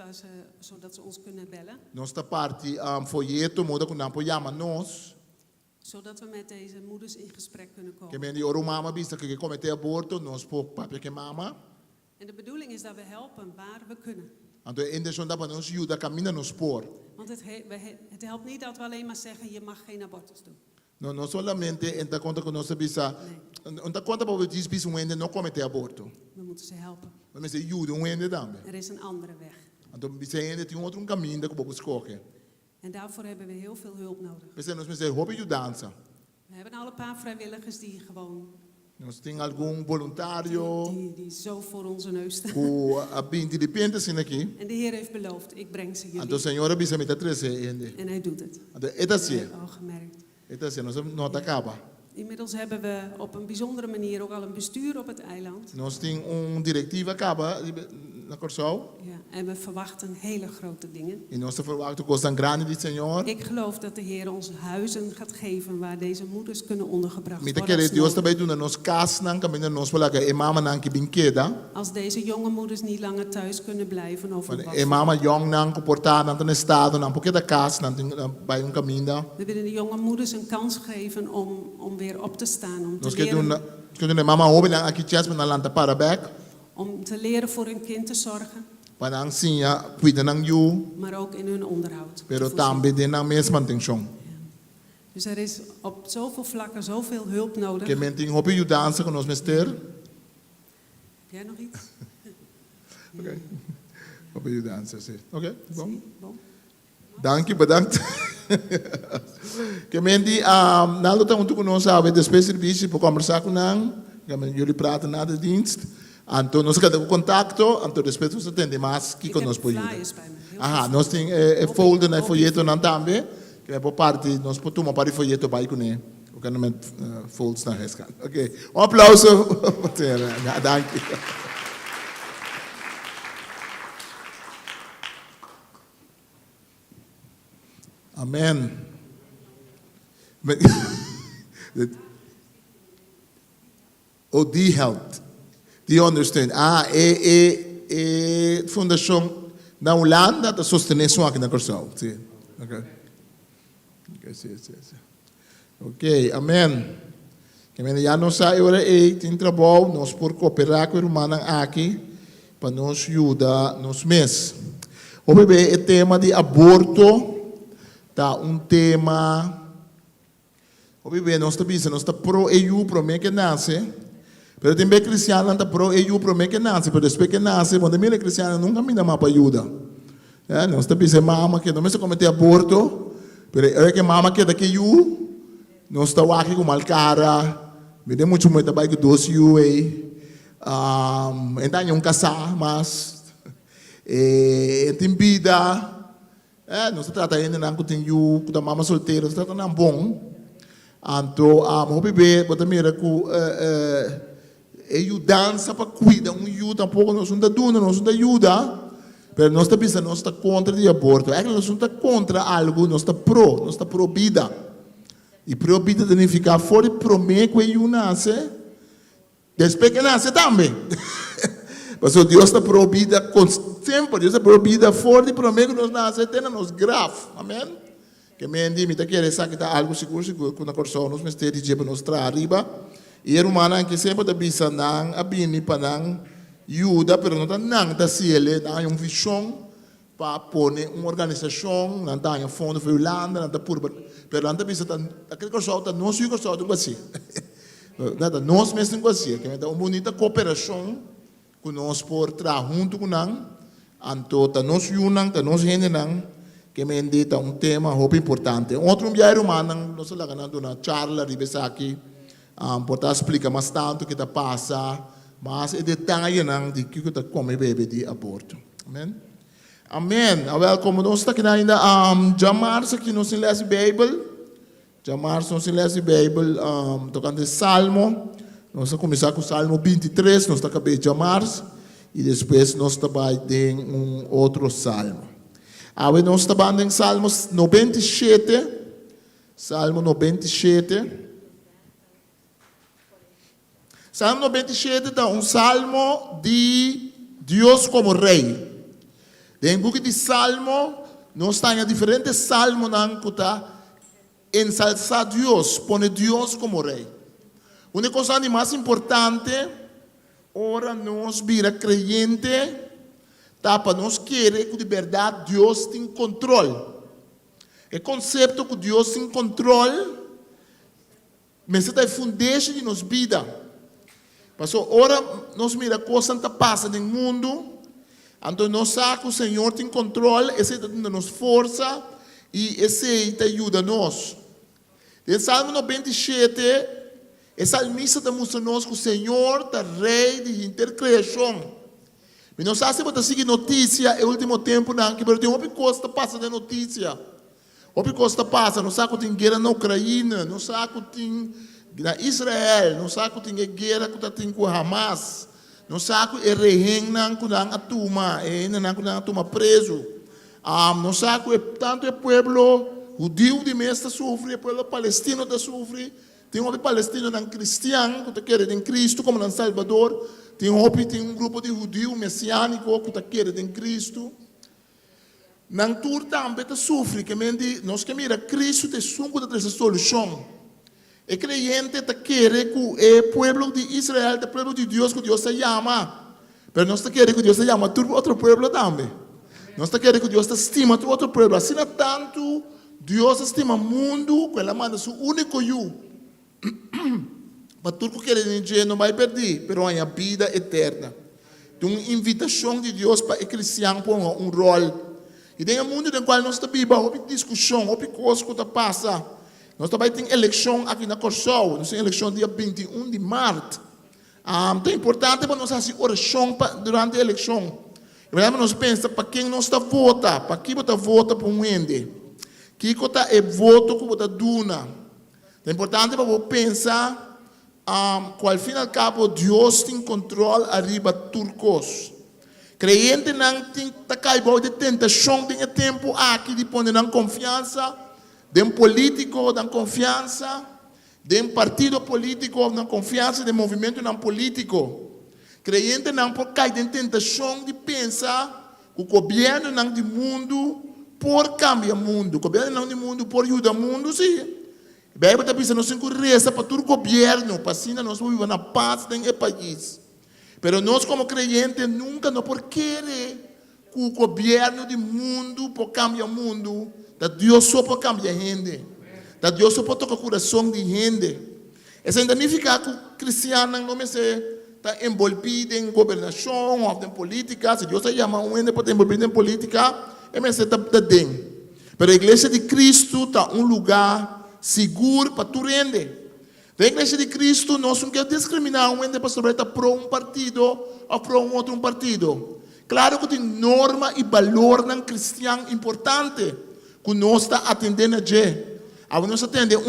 Speaker 9: zodat ze ons kunnen bellen.
Speaker 1: Nós está parte folheto moda que não pode nós.
Speaker 9: Zodat we met deze moeders in gesprek kunnen
Speaker 1: Que
Speaker 9: komen.
Speaker 1: men die ouro mama vista que comete aborto, nós por papel que mama.
Speaker 9: En de bedoeling is dat we helpen waar we kunnen.
Speaker 1: Então, in de zondag para nós ajuda caminha nos spoor.
Speaker 9: Want het helpt niet dat we alleen maar zeggen je mag geen abortus doen.
Speaker 1: Não solamente entra conta que nós bisa, entra conta para o diz bis wende não comete aborto.
Speaker 9: We moeten ze helpen.
Speaker 1: Mas é ajuda wende também.
Speaker 9: Er is een andere weg.
Speaker 1: Então, bisa ainda tem outro caminho que vamos escolher.
Speaker 9: En daarvoor hebben we heel veel hulp nodig.
Speaker 1: Bisa nós me hobby ajudança.
Speaker 9: We hebben al een paar vrijwilligers die gewoon
Speaker 1: Nós tem algum voluntário
Speaker 9: die zo voor onze neus staan.
Speaker 1: que bem de repente assim aqui.
Speaker 9: En de Heer heeft beloofd, ik breng ze jullie.
Speaker 1: Então, Senhor, bisa me tá trazendo.
Speaker 9: En hij doet het.
Speaker 1: Então, é assim.
Speaker 9: Dat heb ik al gemerkt.
Speaker 1: É assim, nós não acaba.
Speaker 9: Inmiddels hebben we op een bijzondere manier ook al een bestuur op het eiland.
Speaker 1: Nós tem directiva acaba na Corsau.
Speaker 9: Ja, En we verwachten hele grote dingen.
Speaker 1: E nós verwachtamos coisas grandes do Senhor.
Speaker 9: Ik geloof dat de Heer ons huizen gaat geven waar deze moeders kunnen ondergebracht
Speaker 1: Mita
Speaker 9: worden.
Speaker 1: querer Deus também doen nos cas nan caminho nos falar que mama nan que brinqueda.
Speaker 9: Als deze jonge moeders niet langer thuis kunnen blijven over wat
Speaker 1: E mama jong nan comportar nan ten estado nan porque da cas nan bij un caminho.
Speaker 9: we willen de jonge moeders een kans geven om weer op te staan. Om
Speaker 1: Nós
Speaker 9: te leren,
Speaker 1: que doen mama hobe nan aqui chance na lanta para back.
Speaker 9: om te leren voor hun kind te zorgen.
Speaker 1: Para ang sinya cuida ng you.
Speaker 9: Maar ook in hun onderhoud.
Speaker 1: Pero
Speaker 9: te voorzien.
Speaker 1: também din ang mes mantenção.
Speaker 9: Dus er is op zoveel vlakken zoveel hulp nodig.
Speaker 1: Que menting hope you dança com nós mister.
Speaker 9: Heb jij nog iets?
Speaker 1: Okay. Hope you dança, sim. Okay, bom.
Speaker 9: Zie? Bom.
Speaker 1: Dank je, bedankt. Que menti nalo tá muito conosco sabe depois serviço para conversar com nang. Jullie praten na de dienst. Então nós cada contacto, então depois nós atende mais que
Speaker 9: Ik heb
Speaker 1: conosco pode ajudar.
Speaker 9: flyers bij me. Heel
Speaker 1: Aha,
Speaker 9: veel
Speaker 1: nós tem folder na folheto nan também. Que é por parte nós podemos para folheto para ikune. O que não met folds na rescan. Okay. Um aplauso. Dank je. Amen. Oh, die helpt. Die ondersteunt. Fundação na Holanda dat sostener só aqui na Corsal. Sim. Okay. Okay, sim. Okay, amen. Que men já não sai hora tem trabalho, nós por cooperar com o irmão aqui para nos ajudar nos meses. O bebê é tema de aborto. Tá tema. O bebê nós está pro EU pro me que nasce. Pero também cristiano está pro EU pro me que nasce, pero depois que nasce, quando ele é cristiano nunca me dá mais para ajuda. Nós está pensando mama que não me se comete aborto, pero é que mama que daqui EU nós está aqui com mal cara, me dá muito trabalho com dois EU então não casar, mas tem vida. Nós estamos tratando não com EU, com a mama solteira, nós estamos tratando bom. Então, o bebê, bota mira com dança para cuidar, tampouco nós não damos, nós não ajuda, mas nós estamos pensando, nós estamos contra o aborto. É que nós não estamos contra algo, nós estamos pro vida. E pro vida significa fora pro me que eu nasce, depois que nasce também. Mas Deus está pro vida sempre, Deus está pro vida fora pro me que nós nasce, tem nos grave. Amém? Que me diz, me tá querendo saber que tá algo seguro, quando a corção nos mistérios de nos traz arriba. E era humana que sempre está pensando a bini para não ajuda, pero não está não da ciele, não é visão para pôr uma organização, não está em fundo para Holanda, não está por, pero não está pensando aquele corção está nós e o corção do Brasil, nada nós mesmos do Brasil, que é uma bonita cooperação que nós por trabalhar junto com nós, então tá nós unang, tá nós generang que me indica tema muito importante. Outro dia humano nós lá ganhando uma charla ribesa aqui. Portanto, explica mais tanto que está passa, mas é detalhe de que está come bebê de aborto. Amém? Amém. Como nós estamos aqui ainda, Jamars aqui nós lemos a Bíblia. Jamars nós lemos a Bíblia, tocando Salmo. Nós vamos começar com o Salmo 23, nós estamos acabando de Jamars. E depois nós estamos em outro Salmo. Agora nós estamos em Salmo 97. Salmo 97. Salmo 97 é salmo de Deus como rei. Em book de Salmo, nós temos diferentes salmos que está ensalzar Deus, põe Deus como rei. Uma coisa mais importante, ora nós vira creyente, tá para nós querer que de verdade Deus tem controle. O conceito que Deus tem controle, mas está fundado de nossa vida. Pastor, ora nós mira coisa que passa no mundo, então nós sabemos que o Senhor tem controle, esse está dando nos força e esse está ajudando nós. No Salmo 97, o salmista está mostrando que o Senhor está rei de intercriação. E nós sabemos que seguir notícia, no último tempo, que tem uma coisa que passa de notícia. Uma coisa que passa, nós sabemos que tem guerra na Ucrânia, nós sabemos que tem na Israel, nós sabemos que tem guerra que tem com Hamas, Não sabe que regen não kudang atuma, não kudang atuma preso. Não sabe que tanto o pueblo judeu de mesta sofre, o pueblo palestino da sofre. Tem um palestino não cristiano que quer em Cristo como em Salvador. Tem um grupo de judeu messiânico que quer em Cristo. Não tur também te sofre que nós que mira Cristo te sungo da essa solução. O creyente te quer que o pueblo de Israel, o pueblo de Deus que Deus se chama. Mas nós te quer que Deus se chama outro pueblo também. Nós te quer que Deus te estima outro pueblo. Assim não tanto Deus estima o mundo que ela manda seu único eu. Mas tudo que ele diz não vai perder, mas é a vida eterna. Então, uma invitação de Deus para o cristiano para um rol. E tem um mundo no qual nós vivemos, houve discussão, houve coisas que passa. Nós também temos eleição aqui na Corsol, nós temos eleição dia 21 de março. Então é importante para nós fazer oração durante a eleição. E nós pensamos para quem nós está vota, para quem está vota para um ende. Que está é voto que está duna. É importante para você pensar que, ao fim e ao cabo, Deus tem controle arriba turcos. Creyente não tem que cair de tentação, tem tempo aqui de pôr na confiança, de um político, na confiança, de um partido político, na confiança, de movimento não político. Creyente não pode cair de tentação de pensar que o governo não do mundo por cambiar o mundo, o governo não do mundo por ajudar o mundo, sim. A Bíblia está pensando que reza para todo o governo, para assim nós vivemos na paz do país. Mas nós, como creyentes, nunca não por querer que o governo do mundo por cambiar o mundo, que Deus só pode cambiar a gente, que Deus só pode tocar o coração de gente. Isso significa que o cristiano não está envolvido em governação ou em política. Se Deus chama um gente para estar envolvido em política, ele está dentro. Mas a igreja de Cristo está um lugar seguro para tu rende. Na igreja de Cristo, nós não queremos discriminar um ente para estar pro um partido ou pro um outro partido. Claro que tem norma e valor não cristiano importante que nós está atendendo a gente. Nós atendemos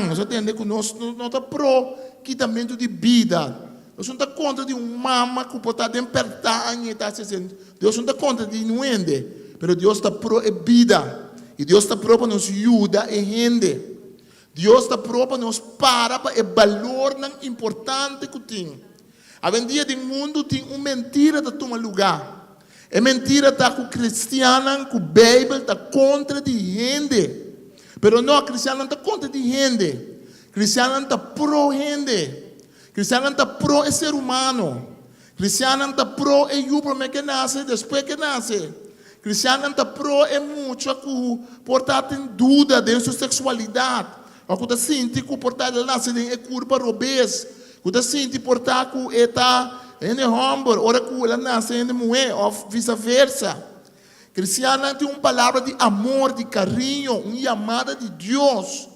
Speaker 1: nós atendemos que nós não está pro quitamento de vida. Nós não está contra de mama que pode estar despertando e está dizendo. Deus não está contra de não ende, mas Deus está pro a vida. E Deus está pro para nos ajudar a gente. Deus está próprio nos para o valor importante que tem. A dia do mundo tem uma mentira que toma lugar. É mentira que o cristiano, que a Bíblia está contra de gente. Mas não, o cristiano não está contra de gente. O cristiano está pro gente. O cristiano está pro o ser humano. O cristiano está pro o jovem que nasce depois que nasce. O cristiano está pro é muito que portar tem dúvida de sua sexualidade. Ou que você sente que o portar de nasce em curva obesa, que você sente portar que está em homem, ou que ela nasce em mulher, ou vice-versa. Cristiano tem uma palavra de amor, de carinho, uma chamada de Deus.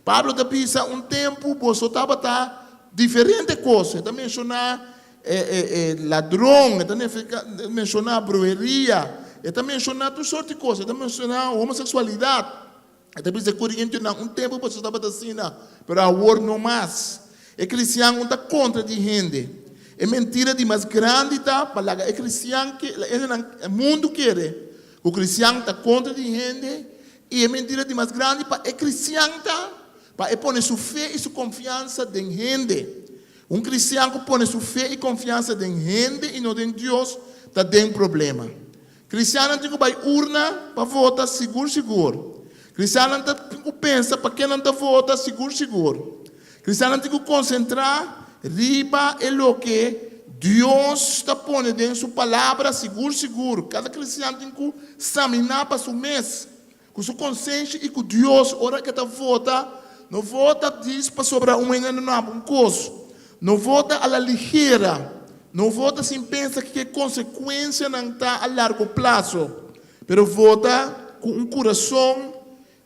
Speaker 1: Pablo te pensa um tempo, você estava diferente coisas. Ele mencionar ladrão, ele mencionar bruxeria, ele mencionar todas sortes de coisas, ele mencionar homossexualidade. Até por isso que um tempo você estava assim, mas agora não mais. O cristiano não está contra de gente. É mentira de mais grande, tá? Para o cristiano que o mundo quer. O cristiano está contra de gente. E é mentira de mais grande para o cristiano, tá? Para pôr sua fé e sua confiança em gente. Um cristiano que põe sua fé e confiança em gente e não em Deus, está tem problema. Cristiano tem que ir para urna para votar seguro. Cristiano tem que pensar para quem não está vota seguro. Cristiano tem que concentrar riba em lo que Deus está pondo em sua palavra seguro. Cada cristiano tem que examinar para seu mês, com sua consciência e com Deus, hora que está vota, não vota diz para sobre um coisa, não vota a la ligeira, não vota sem pensar que consequência não está a largo prazo, mas vota com um coração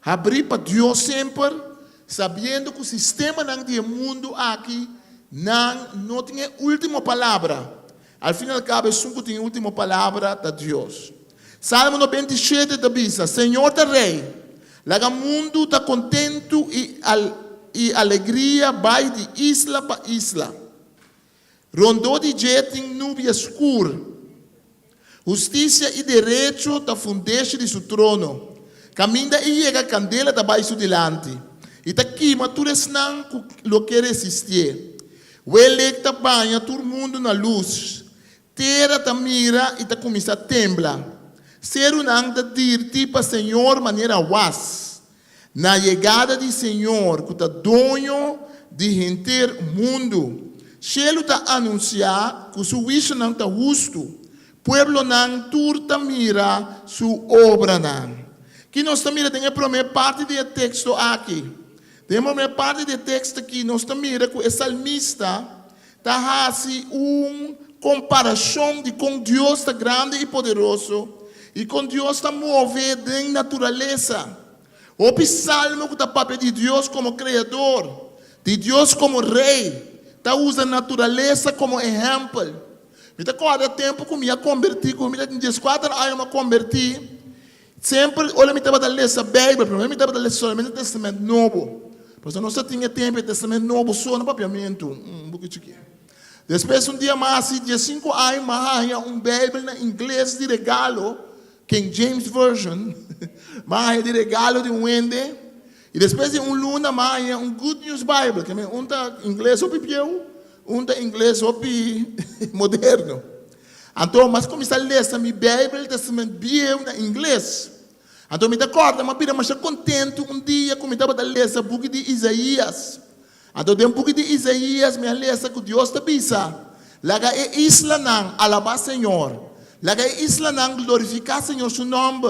Speaker 1: abrir para Deus sempre, sabendo que o sistema do mundo aqui não tem a última palavra. Al fim e al cabo, é tem a última palavra de Deus. Salmo 97 diz: Senhor da Rei, o mundo está contento e alegria vai de isla para isla. Rondou de jeting nube escuro. Justiça e direito da fundeixa de seu trono. Caminha e chega a candela da baixo delante. E tá aqui, mas tu não lo que resistir. O electa banha todo mundo na luz. Terra ta mira e ta começa a temblar. Ser um anda dir tipo Senhor maneira was. Na chegada de Senhor, que ta dono de renter mundo. Chelo ta anunciar que su wish não ta justo. Pueblo não turta mira su obra não. Que nós também tem a primeira parte do texto aqui. Tem a primeira parte do texto aqui, nós também que o salmista está fazendo comparação de com Deus está grande e poderoso e com Deus está movido em natureza. O salmo que está papel de Deus como criador, de Deus como rei, está usando a natureza como exemplo. Me acorda tempo que me converti, que me tem 14 anos me converti. Sempre, olha, me estava a ler essa Bíblia, primeiro me estava a ler somente o Testamento Novo. Porque não só tinha tempo, o Testamento Novo só no papiamento, pouquinho chiquinho. Depois, dia mais, dia 5 anos, mais Bíblia em inglês de regalo, King James Version, mais de regalo de Wendy. E depois, luna, mais Good News Bible, que é em inglês ou pipieu, em inglês ou moderno. Então, mas começar a ler essa minha Bíblia, o Testamento Bíblia em inglês. Então, me acorda, mas contente dia, como estava a ler essa book de Isaías. Então, tem book de Isaías, me lê essa que Deus te pisa. Laga é isla não, alabar Senhor. Laga é isla não, glorificar Senhor, seu nome.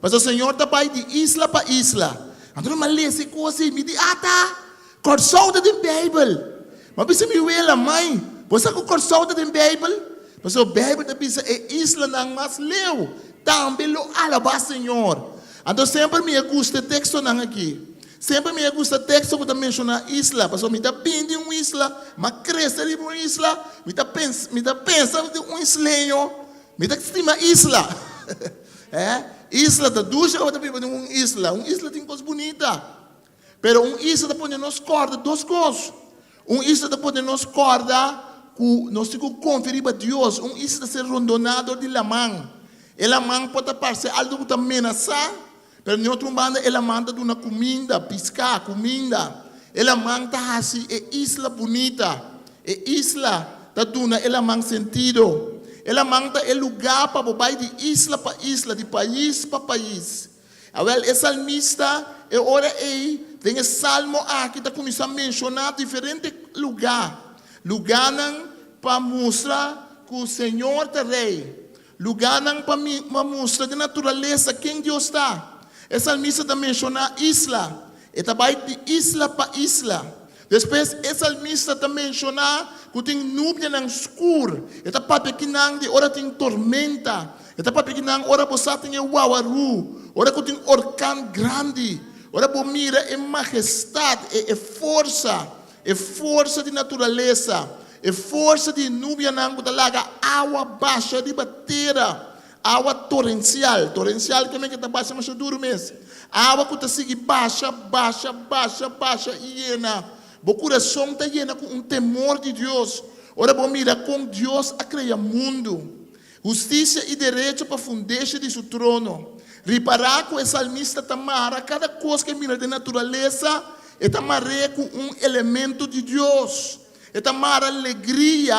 Speaker 1: Mas o Senhor está vai de isla para isla. Então, me lê essa coisa e me diz, corsolta de Bíblia. Mas bisa me vê mãe, você que corsolta de Bíblia? Mas o Bíblia te pisa é isla não, mas leu. Também lo alabar Senhor. Então, sempre me gusta o texto não aqui. Sempre me gusta o texto que menciona isla. Porque me está pedindo uma isla, mas cresce de uma isla. Me está pensando de um islenho. Me está estima isla. Isla da ducha, eu estou pensando de uma isla. Uma isla tem coisa bonita. Pero uma isla está podendo nos corda duas coisas. Uma isla está podendo nos corda que nós temos que conferir a Deus. Uma isla ser rondonado de la mão. Ela mãe pode parecer algo que está ameaçar, mas em outro banda ela manda de uma comida, piscar, comida. Ela manda assim, é isla bonita, é isla, está dando ela manda sentido. Ela manda é lugar para vai de isla para isla, de país para país. Agora, o salmista, ora aí, tem esse salmo aqui, está começando a mencionar diferentes lugares. Lugares para mostrar que o Senhor é rei. Lugar não para mostrar de natureza quem Deus está. Essa salmista também menciona isla. Ele vai de isla para isla. Depois, essa salmista também menciona que tem nuvem não escuro. Ele vai pequenar de hora tem tormenta. Ele vai pequenar hora você tem uawaru. Hora que tem orcão grande. Hora que mira é majestade, é força de natureza. E força de nuvem não laga água baixa de bateira, água torrencial também que está baixa mas duro mesmo. Água que está sigue baixa e llena. O coração está llena com temor de Deus. Ora bom mira com Deus a criar mundo, justiça e direito para fundeixa de seu trono. Reparar que o salmista tamara cada coisa que mira de natureza é tamaré com elemento de Deus. Eta mara alegria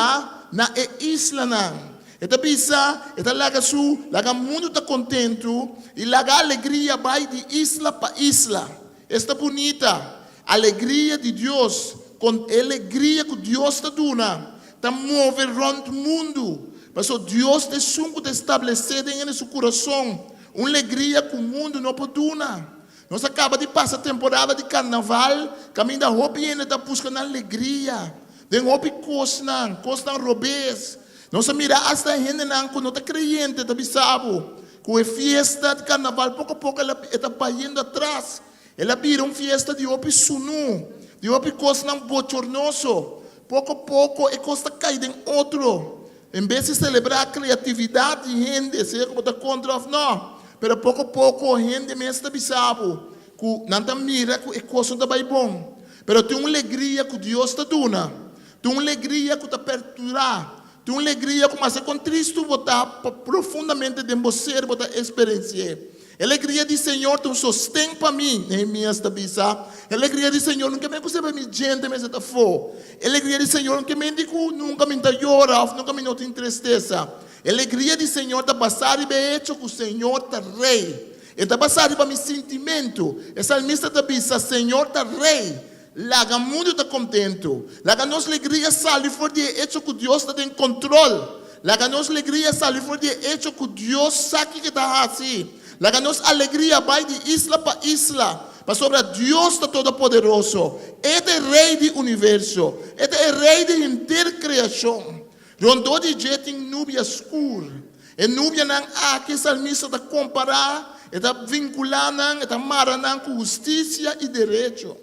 Speaker 1: na isla não. Eta bisa, eta laga mundo está contente e laga alegria vai de isla para isla. Esta bonita alegria de Deus, com alegria que Deus está dando, está movendo o mundo. Mas o Deus de sunco está estabelecido em seu coração, uma alegria que o mundo não pode dar. Nós acaba de passar a temporada de carnaval, caminho da roupa e ainda está buscando alegria. Tem roupa cosnan robês. Nós mira hasta gente não que não está crente, está bisabo. Com a festa de carnaval, pouco a pouco ela está indo atrás. Ela vira uma festa de roupa sunu, de roupa cosnan bochornoso. Pouco a pouco a coisa cai em outro. Em vez de celebrar a criatividade de gente, seja como está contra não. Mas pouco a pouco a gente mesmo está bisabo. Que não está mira que a coisa está bem bom. Mas tem uma alegria que Deus está dando. Tem uma alegria que está perturbar. Tem uma alegria que mas com Cristo está profundamente dentro de você, você experienciar. A alegria do Senhor tem um sostém para mim. Neemias está bisa. A alegria do Senhor nunca me consegue me gente, mas está fora. A alegria do Senhor nunca me digo, nunca me está chorando, nunca me nota tristeza. A alegria do Senhor está passando e bem hecho que o Senhor está rei. Está passando para meu sentimento. O salmista está bisa, Senhor está rei. Laga mundo está contento. Laga nossa alegria sale por de hecho que Deus está em controle. Laga nossa alegria sale por de hecho que Deus sabe que está assim. Laga nossa alegria vai de isla para isla. Para sobre Deus está todo poderoso. Este é rei do universo. Este é rei da inteira criação. Rondou de jeito em nuvem escura. E nuvem não há que salmista está comparar, está vinculando, está marando com justiça e direito.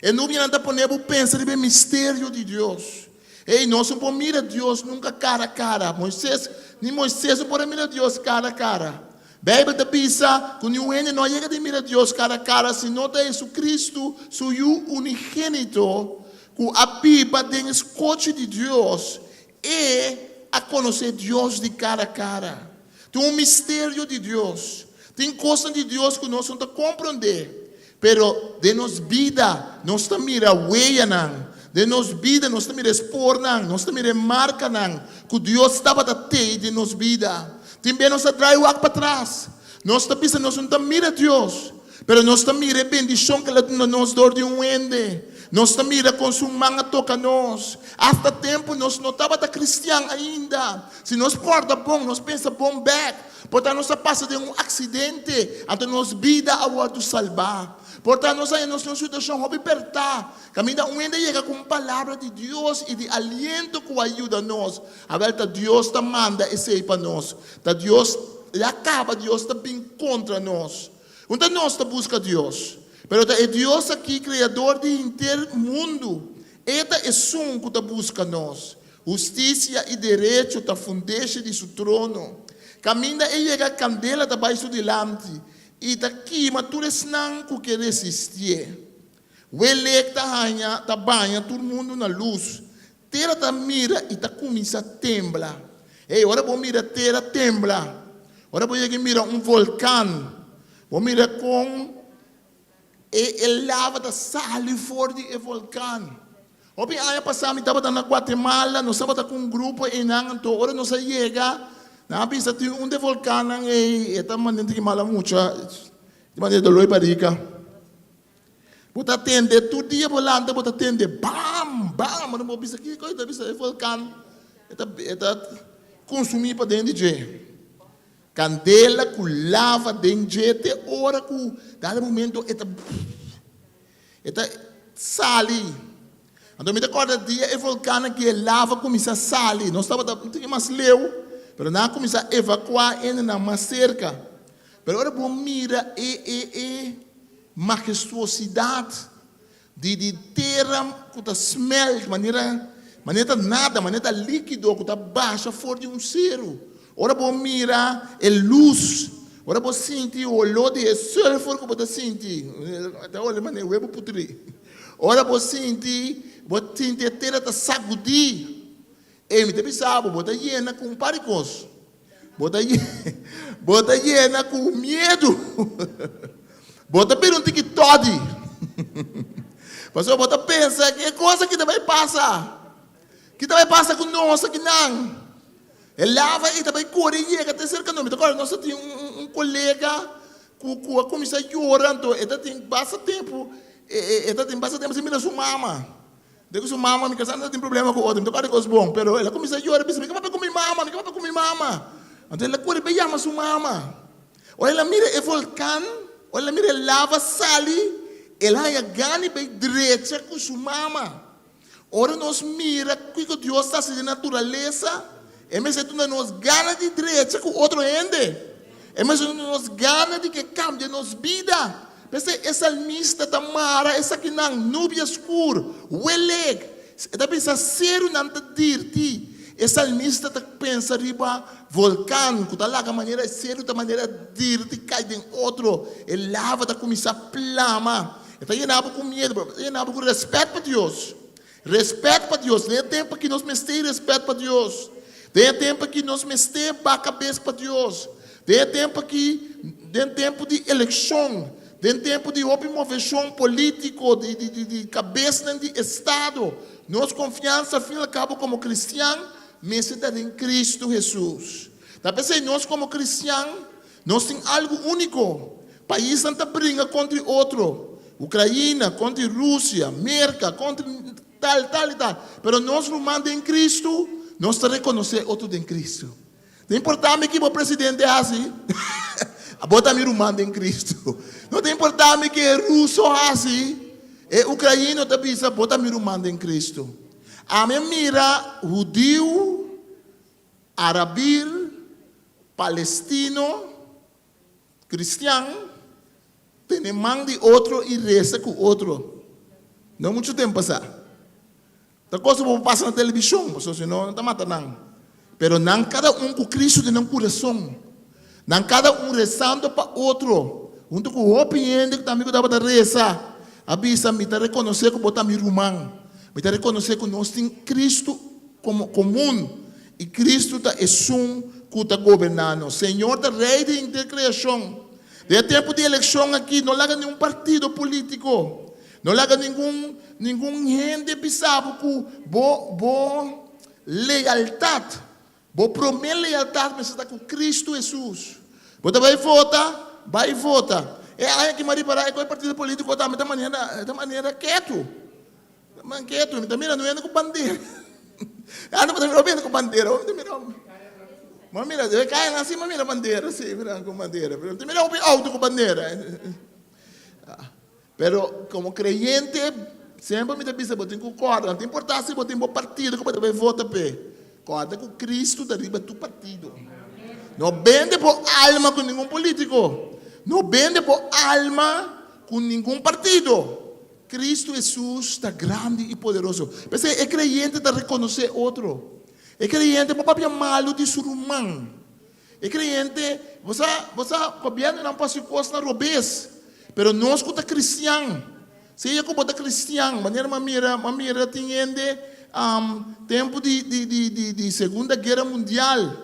Speaker 1: E nuvem não está ponendo pensar no mistério de Deus. E nós não podemos mirar Deus nunca cara a cara. Moisés não pode mirar Deus cara a cara. Bíblia te pensa que não chega de mirar Deus cara a cara, senão é Jesus Cristo, seu unigênito, que habita dentro do escote de Deus e a conhecer Deus de cara a cara. Tem um mistério de Deus. Tem coisas de Deus que nós não compreendemos. Pero de nos vida, nós estamos mirando huella não. De nos vida, nós estamos mirando spor não. Nós estamos mirando marca não. Que Deus estava a ter de nos vida. Também nós atrai o para trás. Nós estamos pensando, nós não estamos mirando Deus. Pero nós estamos mirando a bendição que Ele nos dá de um ende. Nós estamos mirando com sua mão toca nós. Hasta tempo nós não estamos cristianos ainda. Se nós porta bom, nós pensa bom back. Portanto, nós passa de um acidente. Até nós vida a hora salvar. Portanto, nós aí nós situação hobby pertar. Caminha um ende chega com palavra de Deus e de aliento que ajuda nós. A volta Deus te manda esse aí para nós. Tá Deus acaba Deus está bem contra nós. Então nós te busca Deus. Pero é Deus aqui, criador de inteiro mundo. Eta é som que busca nós. Justiça e direito está fundeixa de seu trono. Caminha e chega a candela debaixo de lante. E daqui, mas tu não que resistir. O eleito está banha, todo mundo na luz. Terra está mira e está começa a temblar. Ei, agora vou mirar terra tembla. Agora vou mirar vulcão. Vou mirar com e lava da sale fora do vulcão. Opi aí passamos estava na Guatemala, nós estava com um grupo e não, então agora nós chega, na pista tem um de vulcão e está mandando que mala muito, de maneira de loi barica. Bota atende todo dia volante, bota atende, bam, bam, mas não pisa aqui, coisa pisa vulcão, está consumir para dentro de candela com lava dentro até hora que dado momento eta sali. Então me recorda dia é vulcão que lava começa a salir. Nós estava não mais leu, pero não começa a evacuar ainda na mais cerca. Pero agora bom mira majestuosidade de terra que está smelt maneira nada, maneira líquido que está baixa fora de um cero. Ora vou mirar a luz. Ora vou sentir o olor de sulfur que você sente. Até olha, mas eu vou putrir. Ora vou sentir a terra está sacudir. E me tem sabe, bota llena com paricos. Bota llena com medo. Bota pergunta que tode. Pastor, bota pensa que coisa que também passa. Que também passa com nós aqui não. Ele lava e também corre e chega até cerca de nós. Agora, nós temos um colega que começa a chorar, então ele tem bastante tempo. Ele tem bastante tempo sem mirar sua mama. Depois sua mama, minha casa não tem problema com o outro. Então, cara, coisa bom. Mas ela começa a chorar, pensa, me vai comer mama. Então, ele corre e chama sua mama. Olha, ela mira o vulcão, olha, ela mira a lava, sale. Ela ia ganhar bem direita com sua mama. Ora, nós mira o que Deus está fazendo na natureza. É mesmo que nós ganhamos de direito com outro ende. É mesmo que nós ganhamos de que cambia nossa vida. Pensa, essa salmista da mara, essa que não, nuvem escura, o eleg. Está pensando, ser não te dirti. Essa salmista está pensando, riba, vulcão, que está lá a maneira, ser da maneira dirti, cai em outro. E lava, está começando a plama. Está llenado com medo, está llenado com respeito para Deus. Respeito para Deus. Tem tempo que nós mestemos respeito para Deus. Tem tempo que nós mestemos a cabeça para Deus. Tem tempo de eleição. Tem tempo de movição político, de cabeça de Estado. Nossa confiança, ao fim e ao cabo, como cristiano, mas em Cristo Jesus. Tá pensando, nós como cristiano, nós temos algo único. País não briga contra outro. Ucrânia contra Rússia, América contra tal e tal. Mas nós não mandamos em Cristo, nós reconhecemos outro em Cristo. Não importa que o presidente é assim. Bota me manda em Cristo. Não tem importância que é russo assim. E ucraniano também bota me manda em Cristo. A minha mira judeu, árabe, palestino, cristiano, tem mão de outro e reza com outro. Não muito tempo passar. A coisa que passa na televisão, senão não está matando. Pero não cada com Cristo de um coração. Não cada rezando para outro. Junto com o opinião que também dá para rezar. Avisa, me está reconhecer que botar meu irmão. Me está reconhecer que nós temos Cristo como comum. E Cristo está que está governando. Senhor está rei de intercriação. De tempo de eleição aqui, não larga nenhum partido político. Não larga nenhum gente pensava que boa lealdade. Vou prometer lealdade, mas está com Cristo Jesus. Você vai votar. É aí que Maria Pará é com o partido político da maneira quieto. Quieto, também não é com bandeira. Ah, não é com bandeira. Mira, cai assim, mira bandeira, sim, com bandeira. Mira o auto com bandeira. Pero como creyente, sempre me diz, você tem que concordar, não tem importância se você tem um partido que você vai votar para. Concorda com Cristo derriba tu partido. Não vende por alma com nenhum político. Não vende por alma com nenhum partido. Cristo Jesus está grande e poderoso. Mas é creyente de reconhecer outro. É creyente para papel malo de seu irmão. É creyente, você governo não pode coisa na robês. Mas nós que somos cristianos, se eu como cristiano, maneira mamira entende tempo de Segunda Guerra Mundial.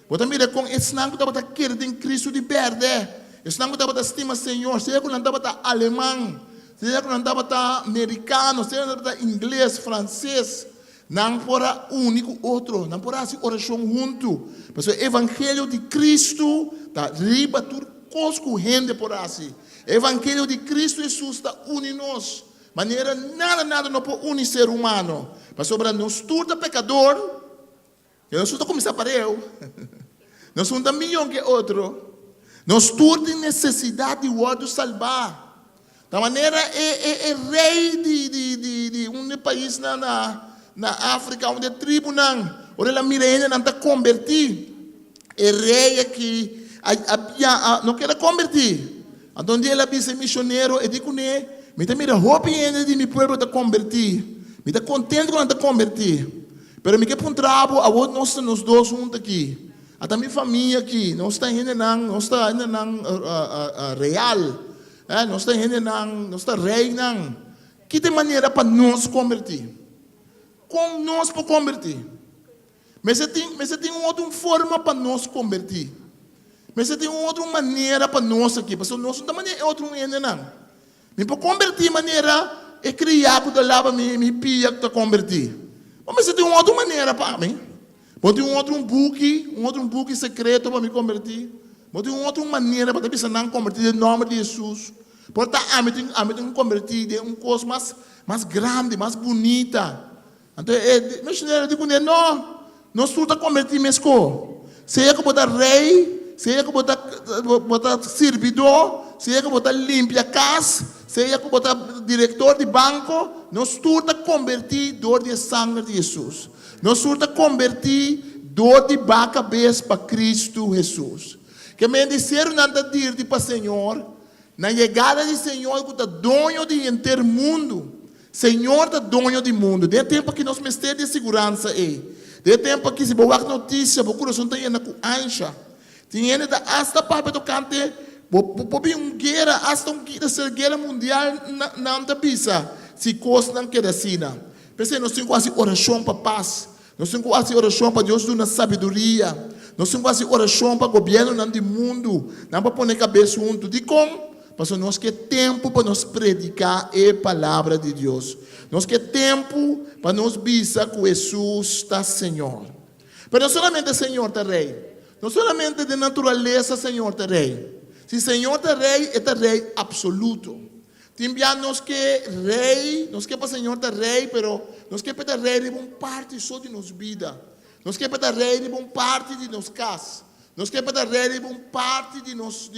Speaker 1: Você mira com esse não que estava querendo em Cristo de verde. Esse não que estava estima Senhor, se eu não estava alemão, se eu não estava americano, se eu não estava inglês, francês, não fora único outro, não fora assim oração junto. Mas o Evangelho de Cristo está riba tudo cosco gente por assim. O Evangelho de Cristo Jesus está unindo nós. Maneira nada não pode unir ser humano. Mas sobre nós tudo pecador, eu não sou começar para eu. Nós somos melhor que outro. Nós tudo tem necessidade de outro salvar. Da maneira é rei de um país na África, onde tribo onde a mirena não está convertida. É rei que não quer convertir. Então ele é missionário e diz que me está mira roupa de meu povo está convertir. Me está contente quando está convertir. Pero me quer para um trabalho, a outro nós dois juntos aqui. Até minha família aqui, nós está ainda não real. Nós está ainda não está rei não. Que tem maneira para nós convertir? Como nós para convertir? Mas você tem uma outra forma para nós convertir. Mas você tem uma outra maneira para nós aqui. Porque nós não tem outra ainda não. Mas para convertir maneira é criar para lava me pia para convertir. Mas você tem uma outra maneira para mim. Pode ter um outro book secreto para me convertir. Pode ter uma outra maneira para te não convertir em nome de Jesus. Portanto, a mim tem que convertir de uma coisa mais grande, mais bonita. Então, missionário digo não, nós tudo convertir mesmo. Se é que botar rei, se é que botar servidor, se é que botar limpia casa, se é que botar diretor de banco, nós tudo convertir dor de sangue de Jesus. Nós tudo convertir dor de cabeça para Cristo Jesus. Que me disseram nada dir para o Senhor, na chegada do Senhor que está dono de inteiro mundo. Senhor está dono do mundo. De tempo que nós mestemos de segurança aí. De tempo que se boa notícia, o coração está indo com ancha. Tinha ainda hasta para do cante, pode guerra, hasta guerra mundial não está pisa. Se coisa não quer assim. Pensei, nós temos quase oração para paz. Nós temos quase oração para Deus dar sabedoria. Nós temos quase oração para o governo do mundo. Não para pôr a cabeça junto. De como? Mas nós quer tempo para nos predicar a palavra de Deus. Nós quer tempo para nos dizer que Jesus está Senhor. Mas não solamente Senhor está rei. Não solamente de natureza Senhor está rei. Se Senhor está rei, é rei absoluto. Também nós que rei, nós que para Senhor está rei, pero nós que para rei de uma parte só de nossa vida. Nós que para rei de uma parte de nossa casa. Nós que para rei de uma parte de nos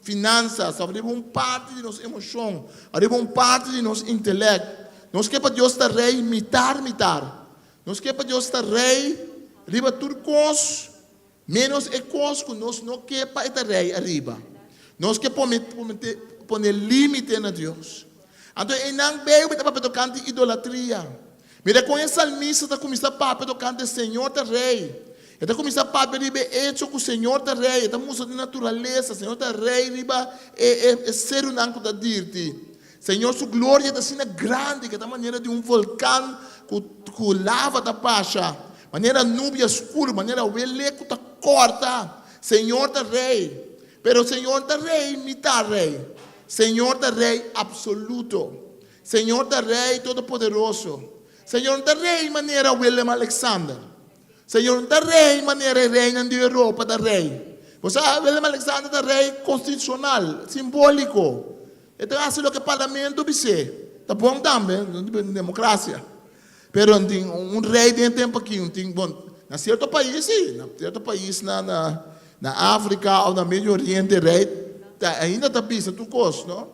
Speaker 1: finanças, de uma parte de nossa emoção, de uma parte de nosso intelecto. Nós que para Deus está rei, mitar. Nós que para Deus está rei, riba tudo coisa, menos é coisa que nós não quer para estar rei arriba. Nós que põe limite na Deus. Então, e não veio para tocar de idolatria. Mira, com esse salmista está começando a tocar de Senhor da Rei. Está começando a ver hecho com o Senhor da Rei. Está mostrando de natureza. Senhor da Rei, riba é ser um anco da dirte. Senhor, sua glória está sendo grande, que é da maneira de um vulcão que lava da pacha. Maneira nuvem escura, maneira o eleco está corta. Senhor da Rei. Pero Senhor da Rei, mitad Rei. Senhor da Rei absoluto. Senhor da Rei todo-poderoso. Senhor da Rei, maneira William Alexander. Senhor da Rei, maneira reina de Europa da Rei. Você sabe, William Alexander da Rei constitucional, simbólico. Então, assim o que o parlamento diz. Está bom também, democracia. Pero um rei tem tempo aqui, na certo país, sim. Na certo país, na África ou no Médio Oriente, rei ainda está pensando tu coisa, não?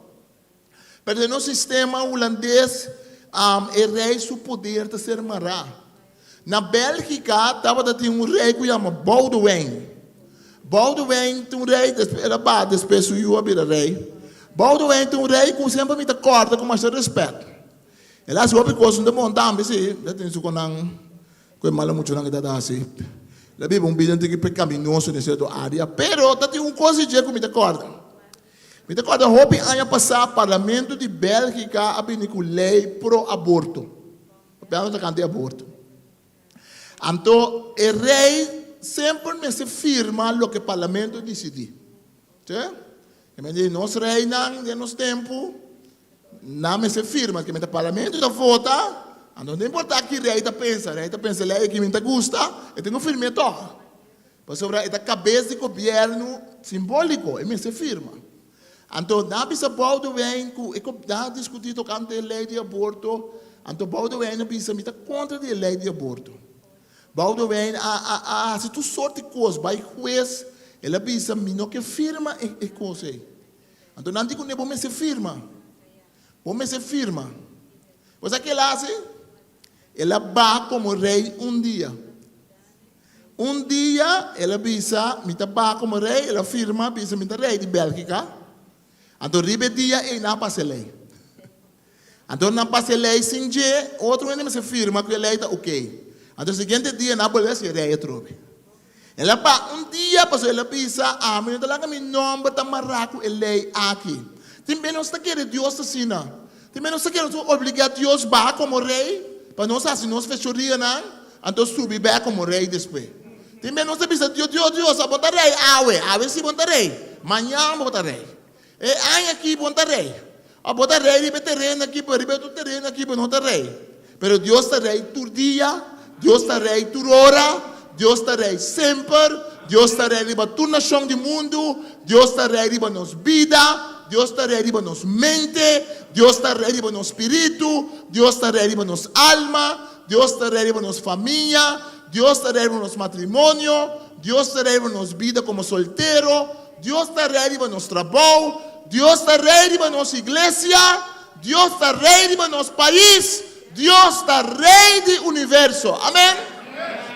Speaker 1: Mas no sistema holandês, o rei seu poder está ser mará. Na Bélgica, estava tendo um rei que chama Boudewijn. Boudewijn tem um rei, depois o vira rei. Boudewijn tem um rei que sempre me corta com mais respeito. Ele acha que coisa de montanha, sim, tem isso com é mal muito não que dá assim. La Bíblia tem que pecaminoso nessa área, pero tem uma coisa que me acorda. Me acorda, houve ano passado, parlamento de Bélgica abriu com lei pro-aborto. O parlamento está cantando aborto. Então, o rei sempre me se firma o que o parlamento decidiu. Me diz, nós rei não, de nosso tempo, não me se firma, que o parlamento está vota. Não importa que o rei pensa, lei que me gusta, ele não firma todo. Sobre a cabeça de governo simbólico, ele se firma. Então, na bisa Boudewijn, que discutido contra a lei de aborto, então Boudewijn bisa me contra a lei de aborto. Boudewijn, se tu sorte coisa, vai juiz, ele bisa me não que firma e coisa. Então, não digo nem bom se firma. Bom se firma. Você que ele hace? Ele vai como rei um dia. Um dia, ele bisa, me vai como rei, ele firma, bisa me rei de Bélgica. Então, ribe dia, ele não passa lei. Então, não passa lei sem dia, outro ainda se firma que a lei está ok. Então, seguinte dia, não pode ser rei, trobe. Ele vai um dia, passou ele bisa, me não dá meu nome, está marraco, a lei aqui. Também não está querendo Deus assina. Também não está querendo obrigar Deus a como rei, para não se nós fechoria, não, então subir bem como rei depois. Também não está pensando, Deus, a botar rei, ave se botar rei, amanhã botar rei. E aí aqui botar rei. A botar rei, ribe terreno aqui, ribe do terreno aqui, não está rei. Pero Deus está rei todo dia, Deus está rei toda hora, Deus está rei sempre, Deus está rei riba toda nação do mundo, Deus está rei riba nos vida, Deus está rei riba nos mente, Deus está rei riba nos espírito, Deus está rei riba nos alma, Deus está rei riba nos família, Deus está rei riba nos matrimônio, Deus está rei riba nos vida como solteiro, Deus está rei riba nos trabalho, Deus está rei riba nos igreja, Deus está rei riba nos país, Deus está rei do universo. Amém?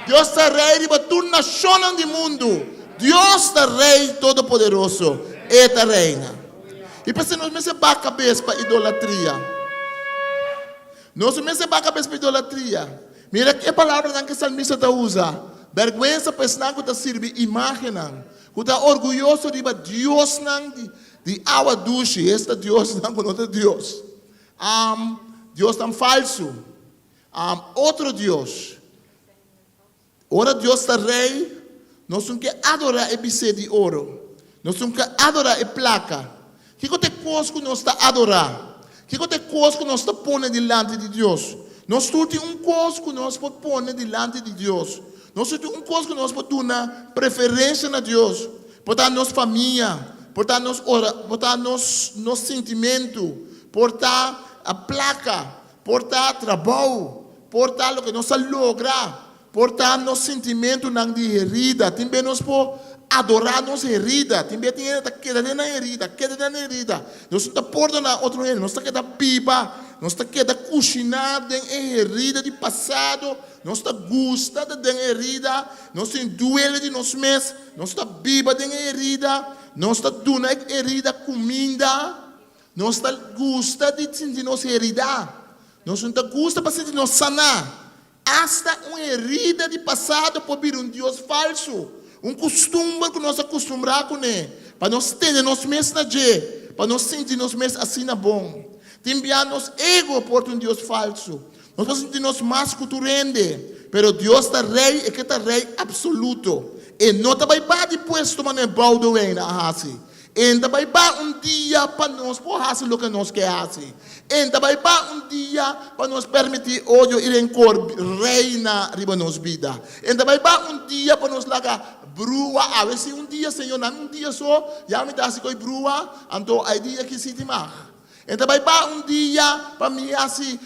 Speaker 1: Deus está rei riba toda nação do mundo. Deus está rei todo-poderoso. Eta reina. E para se nós me se bate a cabeça para idolatria. Nós me se bate a cabeça para idolatria. Mira que palavra que o salmista usa. Vergüenza para que está servindo imagem. Que está orgulhoso de Deus de água doce. Este Deus não é Deus. Deus tão falso. outro Deus. Ora Deus está rei, nós não quer adorar e bicê de ouro. Nós não quer adorar e placa. Que coisa que nós está adorar? Que coisa que nós está pondo diante de Deus? Nós temos coisa que nós podemos pôr diante de Deus. Nós temos coisa que nós podemos dar preferência a Deus. Portar nossa família, portar nosso sentimento, portar a placa, portar trabalho, portar o que nós logramos, portar nosso sentimento na herida. Também nós podemos adorar nossa herida. Também tem queda na herida. Nós não estamos portando na outra herida. Nós estamos quedando pipa. Nós estamos quedando cozinhar em herida de passado. Nós estamos gostando de herida. Nós estamos doendo de nós mesmos. Nós estamos viva de herida. Nós estamos dando herida comida. Nós estamos gostando de sentir nossa herida. Nós não estamos gostando para sentir nos sanar. Hasta uma herida de passado pode vir Deus falso. Costume que nós acostumamos com ele. Para nós ter nós mesmos na dia. Para nós sentir nós mesmos assim na bom. Também nos ego por Deus falso. Nós podemos sentir nós mais culturende. Pero Deus está rei e que está rei absoluto. E não está para depois tomar um baldo na assim. Ainda vai para dia para nós fazer o que nós queremos. Ainda vai para dia para nos permitir ódio e rancor reina riba nos vida. Ainda vai para dia para nos largar brua. A ver se dia, Senhor, não dia só, já me dá se coi brua, então aí dia que se timar. Então vai para dia para mim assim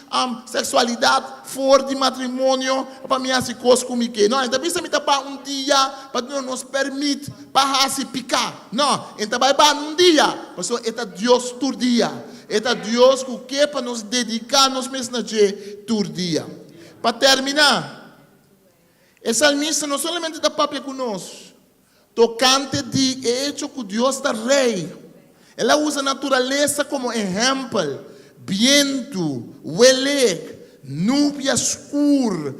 Speaker 1: sexualidade fora de matrimônio para mim assim coisa comigo. Não, então precisa me dar para dia para não nos permite para assim picar. Não, então vai para dia, pessoal, é Deus todo dia. É Deus que quer para nos dedicar nos mesmos na dia todo dia. Para terminar, essa salmista não somente da papel conosco, tocante de hecho que Deus está rei. Ela usa a natureza como exemplo. Viento, huele, nuvem escura,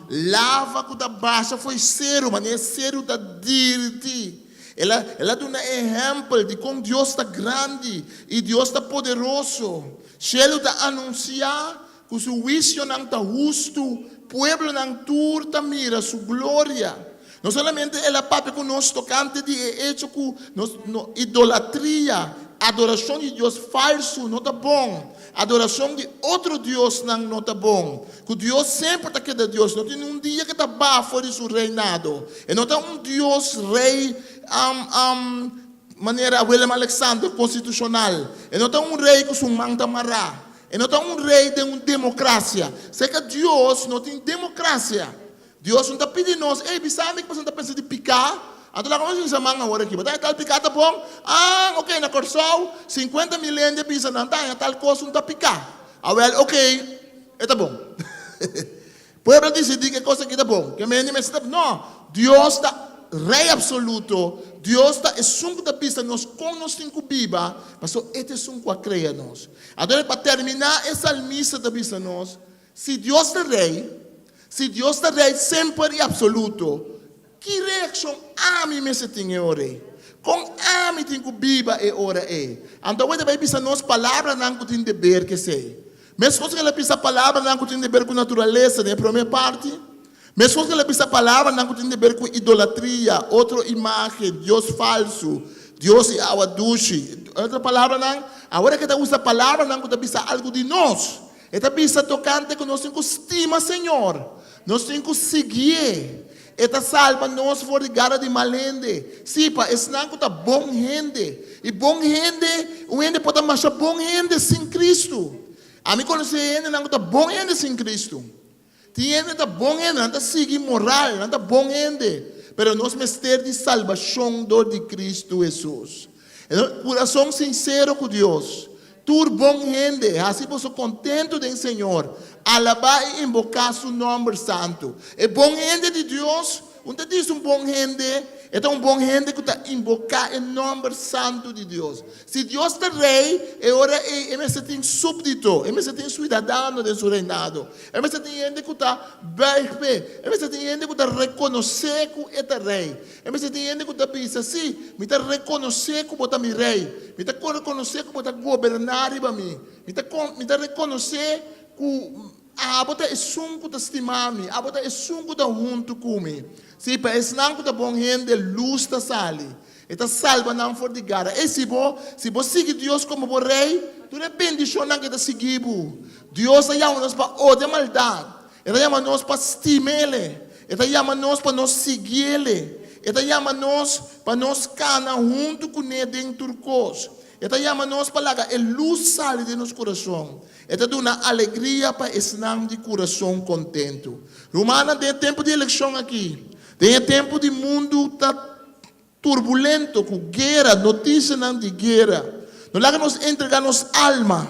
Speaker 1: lava que da baixa foi cero, mas é cero da dirty. Ela dá um exemplo de como Deus está grande e Deus está poderoso. Ela está anunciar que o seu juízo não está justo, o povo não turta mira sua glória. Não somente ela papai conosco tocante de hecho que idolatria, adoração de Deus falso não está bom, adoração de outro Deus não está bom. Que Deus sempre está aqui de Deus, não tem dia que está baixo fora de seu reinado. E não está Deus rei maneira William Alexander constitucional. E não está rei que sua mão está mará. E não está rei de uma democracia. Sei que Deus não tem democracia. Deus não está pedindo nós, sabe que você está pensando de picar? Então, lá como a gente chama agora aqui, mas tal picar está bom? Ok, na Corsol, 50 milhões de pessoas não está, tal coisa não está picar. Ok, está bom. Pode decidir que coisa aqui está bom. Não, Deus está rei absoluto, Deus está, é sunco da pista, nós com nós cinco biba, mas este é sunco a criar nós. Agora, para terminar essa missa da pista nós, se Deus é rei, se Deus está rei sempre e absoluto, que reação a mim me se tem ore? Com a mim tem que biba e ora é. Então, quando vai pensar nas palavras não tem de ver que sei. Mesmo que ela pensa palavras não tem de ver com natureza, né? Primeira parte. Mesmo que ela pensa palavras não tem de ver com idolatria, outra imagem, Deus falso, Deus é awadushi. Outra palavra não. Agora que ela usa palavras não tem pensar algo de nós. Esta pista tocante que nós temos que estima, Senhor. Nós temos que seguir. Esta salva nós for de gara de malende. Sipa, esse não é bom gente. E bom gente, o gente pode achar bom gente sem Cristo. A mim conhecer gente não é bom gente sem Cristo. Tem gente que é bom gente, não é seguir moral, não é bom gente. Mas nós mestre de salvação de Cristo Jesus. Coração sincero com Deus. Tur bom gente, assim você contento do Senhor, alabar e invocar seu nome santo. É bom gente de Deus, onde diz bom gente, é um bom gente que está invocar o nome santo de Deus. Se Deus é rei, agora ele se tem súbdito, ele se tem cidadão de seu reinado. Ele se tem gente que está bem, ele se tem gente que está reconhecer que é rei. Ele se tem gente que está pensando assim, me está reconhecer que é meu rei. Me está reconhecer que é governar para mim. Me está reconhecer que abota é sunco da estimami, abota é sunco da junto come. Se para esnanco da bom gente, luz da sali. Eta salva não for de gara. E se você sigue Deus como o rei, tu não bendição não que te seguir. Deus chama nós para odiar maldade. Ele chama nós para estimar Ele. Ele chama nós para nos seguir Ele. Ele chama nós para nos canar junto com Ele dentro do coisa. Ele chama nós para largar a luz sale de nosso coração. Ele dá uma alegria para estar de coração contento. Romana tem tempo de eleição aqui. Tem tempo de mundo tá turbulento, com guerra, notícias de guerra. Não lá que nós entregar nossa alma.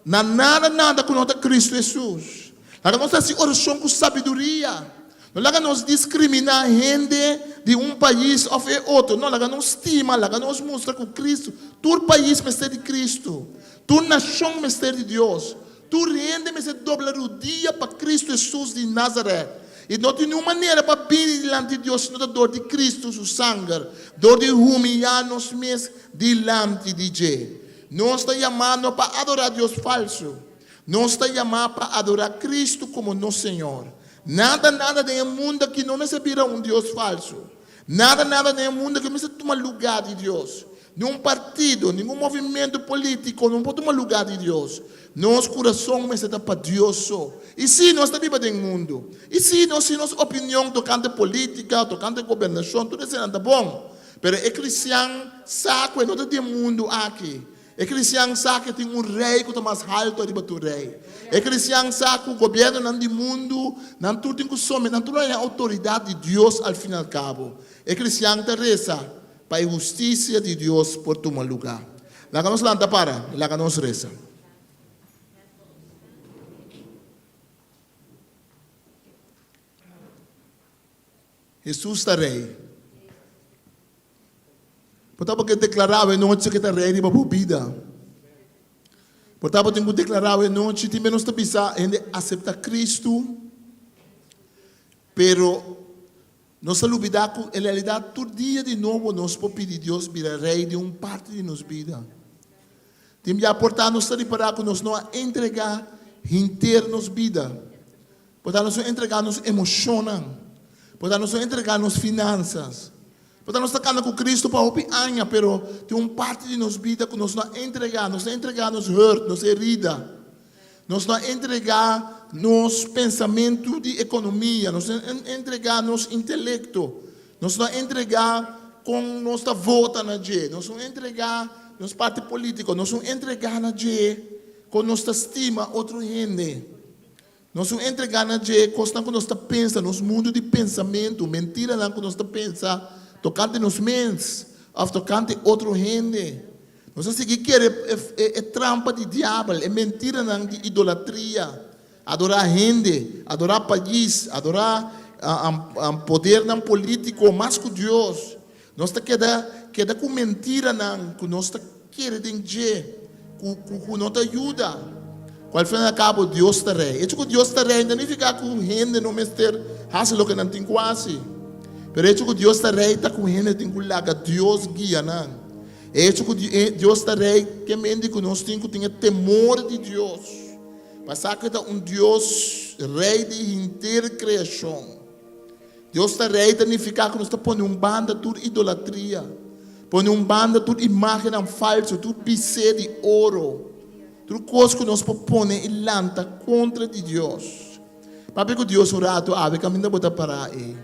Speaker 1: Nada com nosso Cristo Jesus. Lá que nós temos oração com sabedoria. Não lá que nós discriminar gente de país ou outro. Não lá que nós estima, lá que nós mostra com Cristo. Todo país mistério de Cristo. Toda nação mistério de Deus. Todo rende mistério dobra rodilha para Cristo Jesus de Nazaré. E não tem nenhuma maneira para vir diante de Deus, não dor de Cristo, seu sangue, dor de humilhar-nos mesmos diante de Deus. Não está chamando para adorar Deus falso. Não está chamando para adorar Cristo como nosso Senhor. Nada no mundo que não me vira Deus falso. Nada no mundo que me toma lugar de Deus. Nenhum partido, nenhum movimento político não pode tomar lugar de Deus. Nosso coração me está para Deus só. E se nós estamos vivendo no mundo, e se nossa opinião tocante política, tocante governação, tudo isso não é bom. Mas o cristão sabe que não tem mundo aqui. O cristão sabe que tem rei que está mais alto do rei. O cristão sabe que o governo não tem mundo, não tudo tem que somar, não tudo é a autoridade de Deus ao fim e ao cabo. O cristão te reza para a justiça de Deus por tomar lugar. Lá que nós lanta para, lá que nós reza. Jesus está rei. Portanto, que declarava não que está rei de uma vida. Portanto, tem que declarar não que também nós estamos aceitar Cristo, pero nós olvidar que em realidade todo dia de novo nós podemos pedir Deus vira rei de parte de nossa vida. Temos que portanto nós reparar que nós não entregar inteira nossa vida. Portanto, nós entregar nossas emoções. Portanto, nós entregamos finanças. Portanto, nós estamos com Cristo para o ano, pero tem parte de nossa vida que nós não entregamos hurt, nossa herida. Nós não entregamos nosso pensamento de economia, nós não entregamos nosso intelecto, nós não entregamos com nossa volta na G, nós não entregamos nosso parte político, nós não entregamos na G com nossa estima outro gente. Nós não entregamos na G com o que nós pensamos, nosso mundo de pensamento, mentira não que nós pensamos, tocante nos mentes, ou tocante outro gente. Nós não seguimos que é trampa de diabo, é mentira não de idolatria. Adorar gente, adorar país, adorar poder não político, mais que Deus. Nós está queda com mentira não, que nós está querendo dizer, que não te ajuda. Qual foi a cabo Deus está rei. É que Deus está rei, não fica com gente no mestre, faz o que não tem quase. Pero é que Deus está rei, está com gente tem que lagar Deus guia não. É que Deus está rei, que mente que nós temos que ter temor de Deus. Passar que é Deus rei de inteira criação. Deus está rei, significa que nós estamos pondo banda tudo idolatria. Pondo banda tudo imagem falsa, tudo pisse de ouro. Tudo coisa que nós põe e lanta contra de Deus. Papai que Deus orado, ave caminho botar para aí.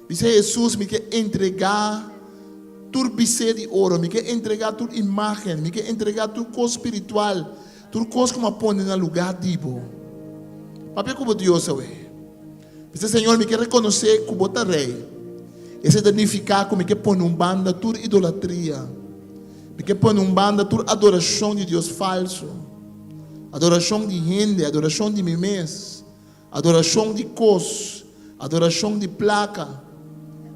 Speaker 1: Dice Jesus me quer entregar tudo pisse de ouro, me quer entregar tudo imagem, me quer entregar tudo coisa espiritual. Tudo coisa que me põe no lugar dibo. Papai como Deus é. Dice Senhor me quer reconhecer que bota rei. Esse significa que me quer pôr banda tudo idolatria. Me quer pôr banda tudo adoração de Deus falso. Adoração de gente, adoração de mimês, adoração de cos, adoração de placa.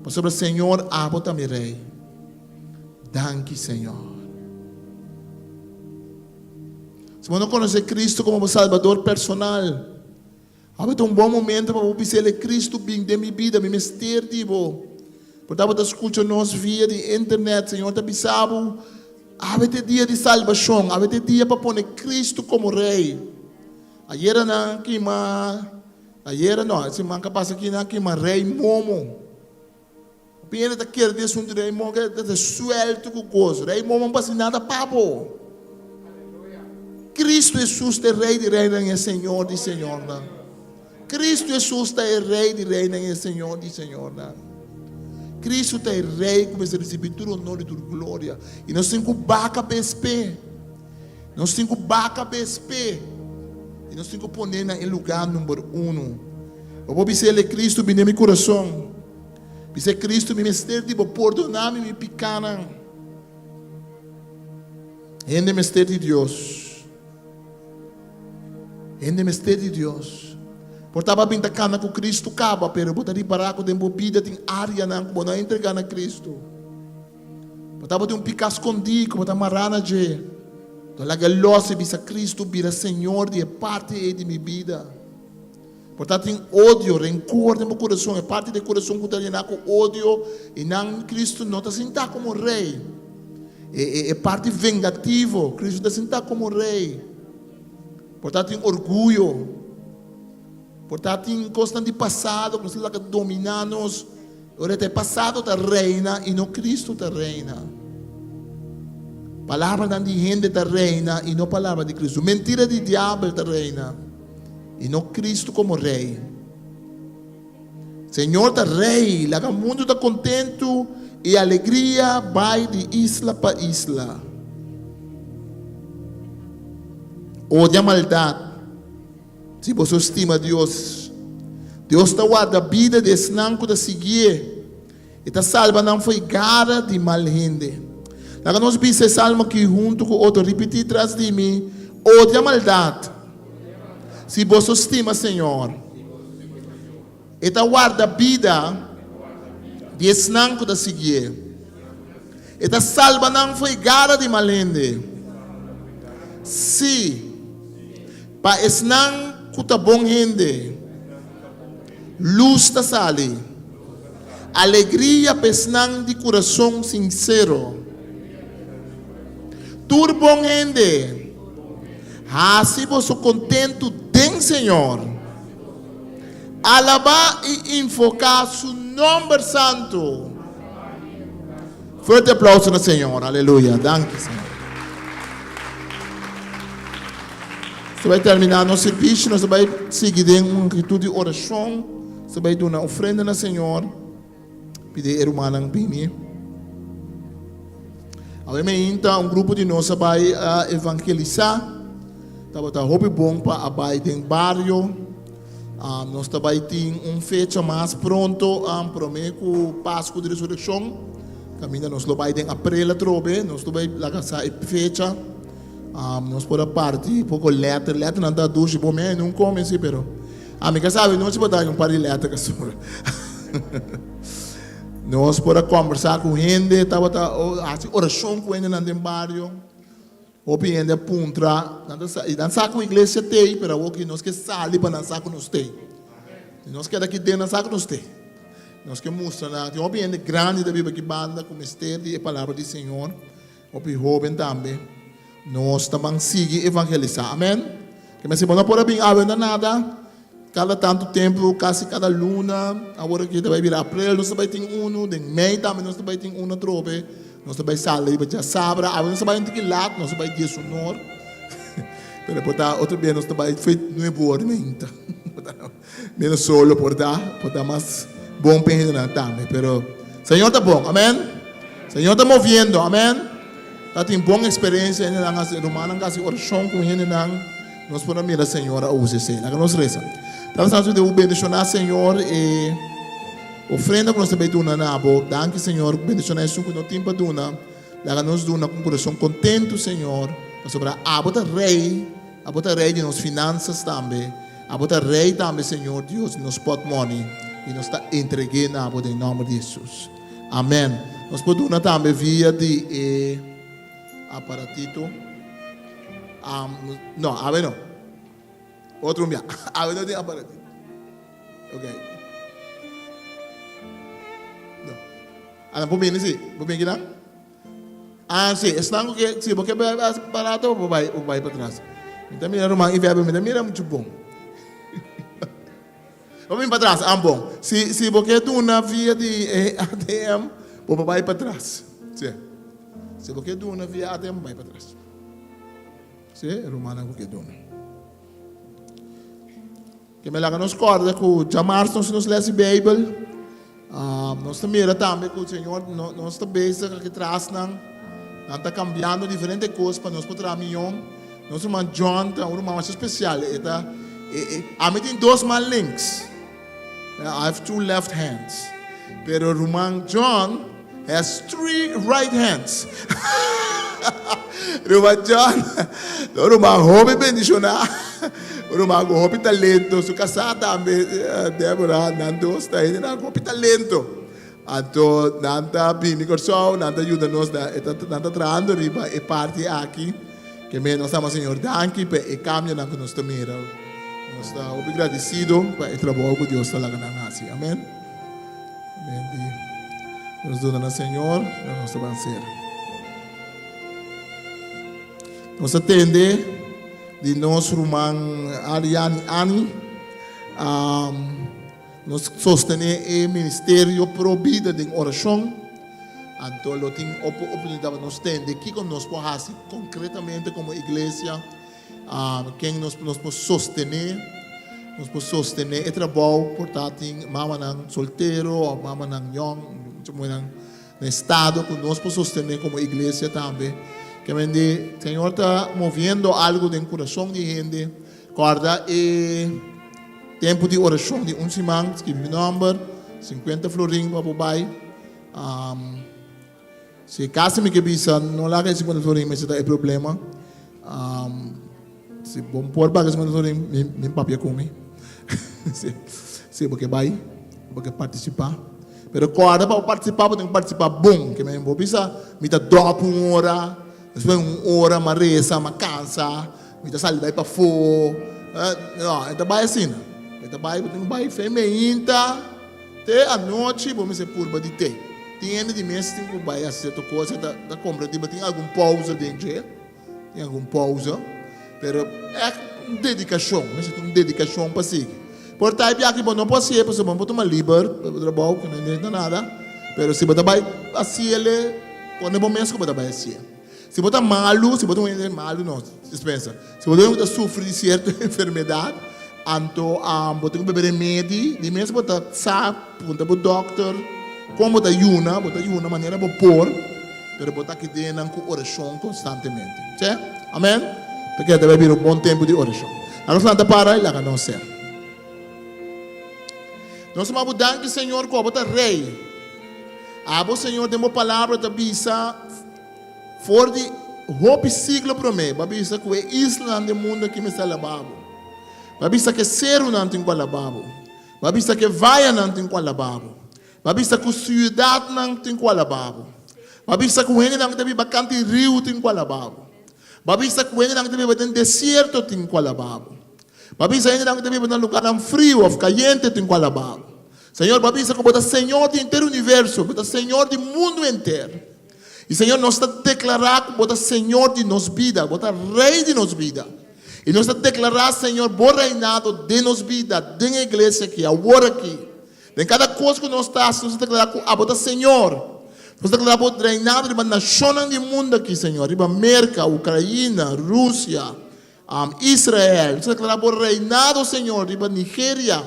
Speaker 1: Mas sobre o Senhor, bota-me rei. Danke, Senhor. Se você não conhece Cristo como Salvador personal, é um bom momento para você dizer Cristo bem de minha vida, me mestre de você. Portanto, você escuta nós via de internet, Senhor, você sabe. Há dia de salvação, há dia para pôr Cristo como rei. Ayer na kima, ayer no, si man kapasa kina kima rei momo. Pena ta quer de assunto rei momo que te suelto com coisa. Rei momo não passa nada papo. Cristo Jesus é rei de reina e Senhor de Senhor. Cristo Jesus é rei de reina e Senhor de Senhor. Cristo é rei como se recebe tudo honor e tudo glória. E nós temos que bacar PSP. Nós temos que bacar PSP. E nós temos que pôr em lugar número 1. Eu vou dizer a Cristo em meu coração. Dizer Cristo me mistério de perdonar-me me picana. É o mistério de Deus. É o mistério de Deus. Portava bem da cana com Cristo acaba, pero botar de baraco de bebida tem área não como não entregar na Cristo. Portava de picar escondido como tá marana de. Então lá galosa bisa Cristo vira Senhor de parte de minha vida. Portanto tem ódio, rancor no meu coração, é parte do coração que está lleno com ódio e não Cristo não está sentado como rei. É parte vengativo, Cristo está sentado como rei. Portanto tem orgulho. Portanto, tem coisa de passado, que nós temos que dominar-nos. Agora, o passado está reina e não Cristo está reina. Palavra de gente está reina e não palavra de Cristo. Mentira de diabo está reina e não Cristo como rei. Senhor está rei, o mundo está contento e a alegria vai de isla para isla. Odia a maldade. Se você estima Deus, Deus está guardando a vida desse nanco da seguir. E está salva não foi gara de mal gente. Lá nós vimos esse salmo aqui junto com outro, repetir atrás de mim. Odia a maldade. Se você estima Senhor, e está guardando a vida desse nanco da seguir. E está salva não foi gara de mal gente. Se para esse nanco kuta bom gente, luz ta sali, alegria pesnan de coração sincero. Tur bom gente, se você contento den Senhor, alabar e invocar su nome santo. Forte aplauso no Senhor, aleluia, danke Senhor. Você vai terminar nosso serviço, nós vamos seguir em uma atitude de oração, você vai dar uma oferenda no Senhor, pedir a irmã não pedir. Agora, então, grupo de nós vai evangelizar, está muito bom para abai em bairro, nós vai ter uma fecha mais pronto, para o Páscoa de Ressurreição, caminha nós vai em abril, nós vai lá fecha. Nós podemos partir pouco letra não dá duas bom não come assim pero amiga sabe nós podemos dar par de letra nós podemos conversar com gente oração com gente no bairro ou gente puntra e dançar com a igreja tem pero o que nós que sair para dançar com nós tem nós que daqui dentro dançar com nós tem nós que mostrar tem uma gente grande da Bíblia que banda com mistério e a palavra do Senhor ou jovem também. Nós também seguimos evangelizar, amém? Que mas se não pode vir a nada, cada tanto tempo, quase cada luna, agora que vai virar abril, nós vai ter um, em maio também nós vai ter um trope, nós vai sair para já sabra, agora nós vai ter que lá, nós vai ter sonor, pero porta outro dia nós vai foi novo ornamento, menos solo porta mais bom pensa também, pero Senhor tá bom, amém? Senhor tá movendo, amém? Tem boa experiência na nossa romana, que oração com ele nós podemos mirar Senhor a UCC. Lá nós reza. Estamos a de bendicionar Senhor e ofrenda que nós também dona na abo. Danke Senhor, bendicionar isso que nós temos para dona. Lá nós dona com coração contento Senhor. Sobre a abo da rei de nossas finanças também. Abo da rei também Senhor Deus nos pot money e nos está entregando na abo em nome de Jesus. Amém. Nós podemos dona também via de aparatito. No, a ver no. Otro día. A ver no tiene aparatito. Ok. No. Ah, ¿por bien sí? ¿Por bien que sí, están que sí, porque barato o vai para atrás. Então, mira, Romão, e verbo, mira, muito bom. Vamos para trás, bom. Se você duna via de ATM, vou vai para trás. Se você duna via ATM, vai para trás. Sim, Romana, você duna. Que me laga nos corda que já março nos lê a Bíblia. Nós também também que o Senhor nós está bem que traz não está cambiando diferentes coisas para nós poder milhão. Nós irmão John tem uma mais especial. A mim tem dois mal links. I have two left hands. Pero Roman John has three right hands. Roman John, Roman hobby bendicionar. Roman hobby talento. Su casada também, Deborah, Nando está aí na hobby talento. Então, nanta bini corso, nanta ajuda nos nanta trando riba e parte aqui. Que me nós estamos Senhor, danke e cambia na que nós também. Nós estamos agradecidos para o trabalho que Deus está lá na Ásia. Amém? Amém. Nos dona Senhor, nós vamos vencer. Nós atende de nosso irmão Ariane Ani. Nós sostenemos o ministério pro vida de oração. Então, nós temos a oportunidade de nós atender aqui que nós podemos fazer concretamente como igreja. Quem nos pode sostener o trabalho, portanto, mama não solteiro, ou mama não young, no estado, que nós podemos sostener como igreja também. Que o Senhor está movendo algo no coração de gente, guarda e tempo de oração de semana, escreve o número, 50 florinhos para o pai. Se caso me que bisa, não lá que 50 florinhos, mas é problema. Se bom por bagas mas não nem papia come se porque vai porque participar pero quando para participar tem que participar bom que me vou bisa me dá dopo uma hora depois uma hora mas reza mas cansa me dá sair para fora não então vai assim então vai feminina até a noite vamos se curva de te tem de mês tem que vai a certa coisa da compra tem algum pausa dentro tem algum pausa. Pero é dedicação, mas é uma dedicação para si. Portanto, aqui não pode ser, porque não pode tomar livre, trabalho, que não é nada. Pero se você vai assim, ele, quando é bom mesmo, você vai assim. Se você malo, se você não é malo, não, dispensa. Se você sofre de certa enfermidade, então, você tem que beber remédio, de mesmo você sabe, você vai ao doctor, como você ajuda, maneira para pôr, pero você aqui dentro com oração constantemente. Certo? Amém? Porque deve haver bom tempo de oração. Nós vamos para e lá que não ser. Nós vamos dar que o Senhor como o rei. O Senhor tem uma palavra da bisa for de hope siglo para mim. Babisa que é isla do mundo que me está lavando. Babisa que ser não tem qual lavabo. Babisa que vai não tem qual lavabo. Babisa que cidade não tem qual lavabo. Babisa que o rei não tem bastante rio tem qual lavabo. Babisa que ainda não tem um deserto tem qual lavabo. Babisa ainda não tem um lugar frio ou caliente tem qual lavabo. Senhor, babisa que você Senhor do inteiro universo, você Senhor do mundo inteiro. E Senhor, nós está declarando que você Senhor de nossa vida, você Rei de nossa vida. E nós está declarando, Senhor, bom reinado de nossa vida, da igreja aqui, agora aqui. Em cada coisa que nós está declarando que você Senhor. Nós declaramos o reinado de uma nação do mundo aqui, Senhor. De América, Ucrânia, Rússia, Israel. Nós declaramos o reinado, Senhor, de Nigéria.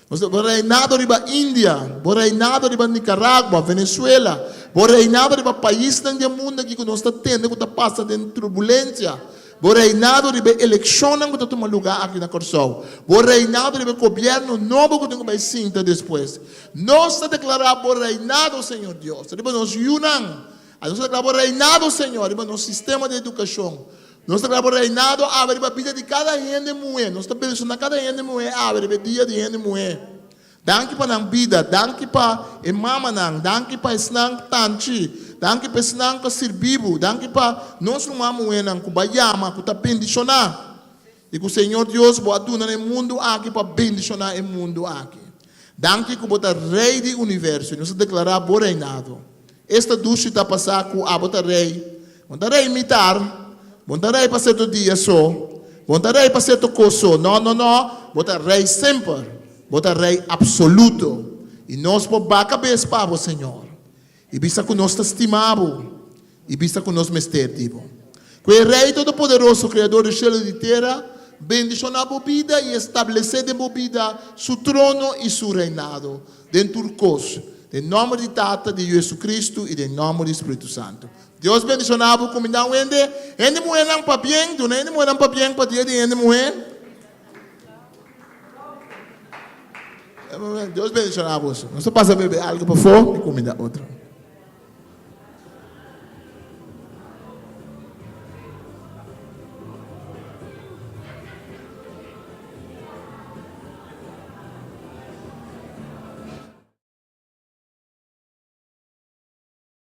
Speaker 1: Nós declaramos o reinado de Índia. O reinado de Nicarágua, Venezuela. O reinado de país do mundo aqui que nós estamos tendo, que está passando em turbulência. O reinado de eleição que está tomando lugar aqui na Corsol. O reinado de governo novo que tem que ser depois. Nós declaramos o reinado, Senhor Deus. Nós unamos. Nós declaramos o reinado, Senhor, no nosso sistema de educação. Nós declaramos o reinado abre a vida de cada gente mulher. Nós estamos pensando cada gente mulher abre a dia de gente mulher. Danke para a vida, danke para a mama, danke para a tanti. Danke para senang ka sirbibo, danke para nós não amamos enang kubayama, kuta bendicionar. E que o Senhor Deus boa tuna no mundo aqui para bendicionar o mundo aqui. Danke que bota rei do universo, nós declarar bom reinado. Esta ducha está passando com a bota rei militar, bota rei para certo dia só, Bota rei para ser tocoso. Não. Bota rei sempre. Bota rei absoluto. E nós por baixo cabeça para o Senhor. E vista que nós estimamos. E vista que nós mestertivo. Que o rei todo-poderoso, criador do céu e da terra, bendicionar a vida e estabelecer de vida seu trono e seu reinado. Dentro do costo. Em nome de Tata, de Jesus Cristo e em nome do Espírito Santo. Deus bendicionava como não ende mulher não para bem, do ende mulher não para bem para dia de ende mulher. Deus bendicionava você. Não se passa a beber algo para fora e comida outra.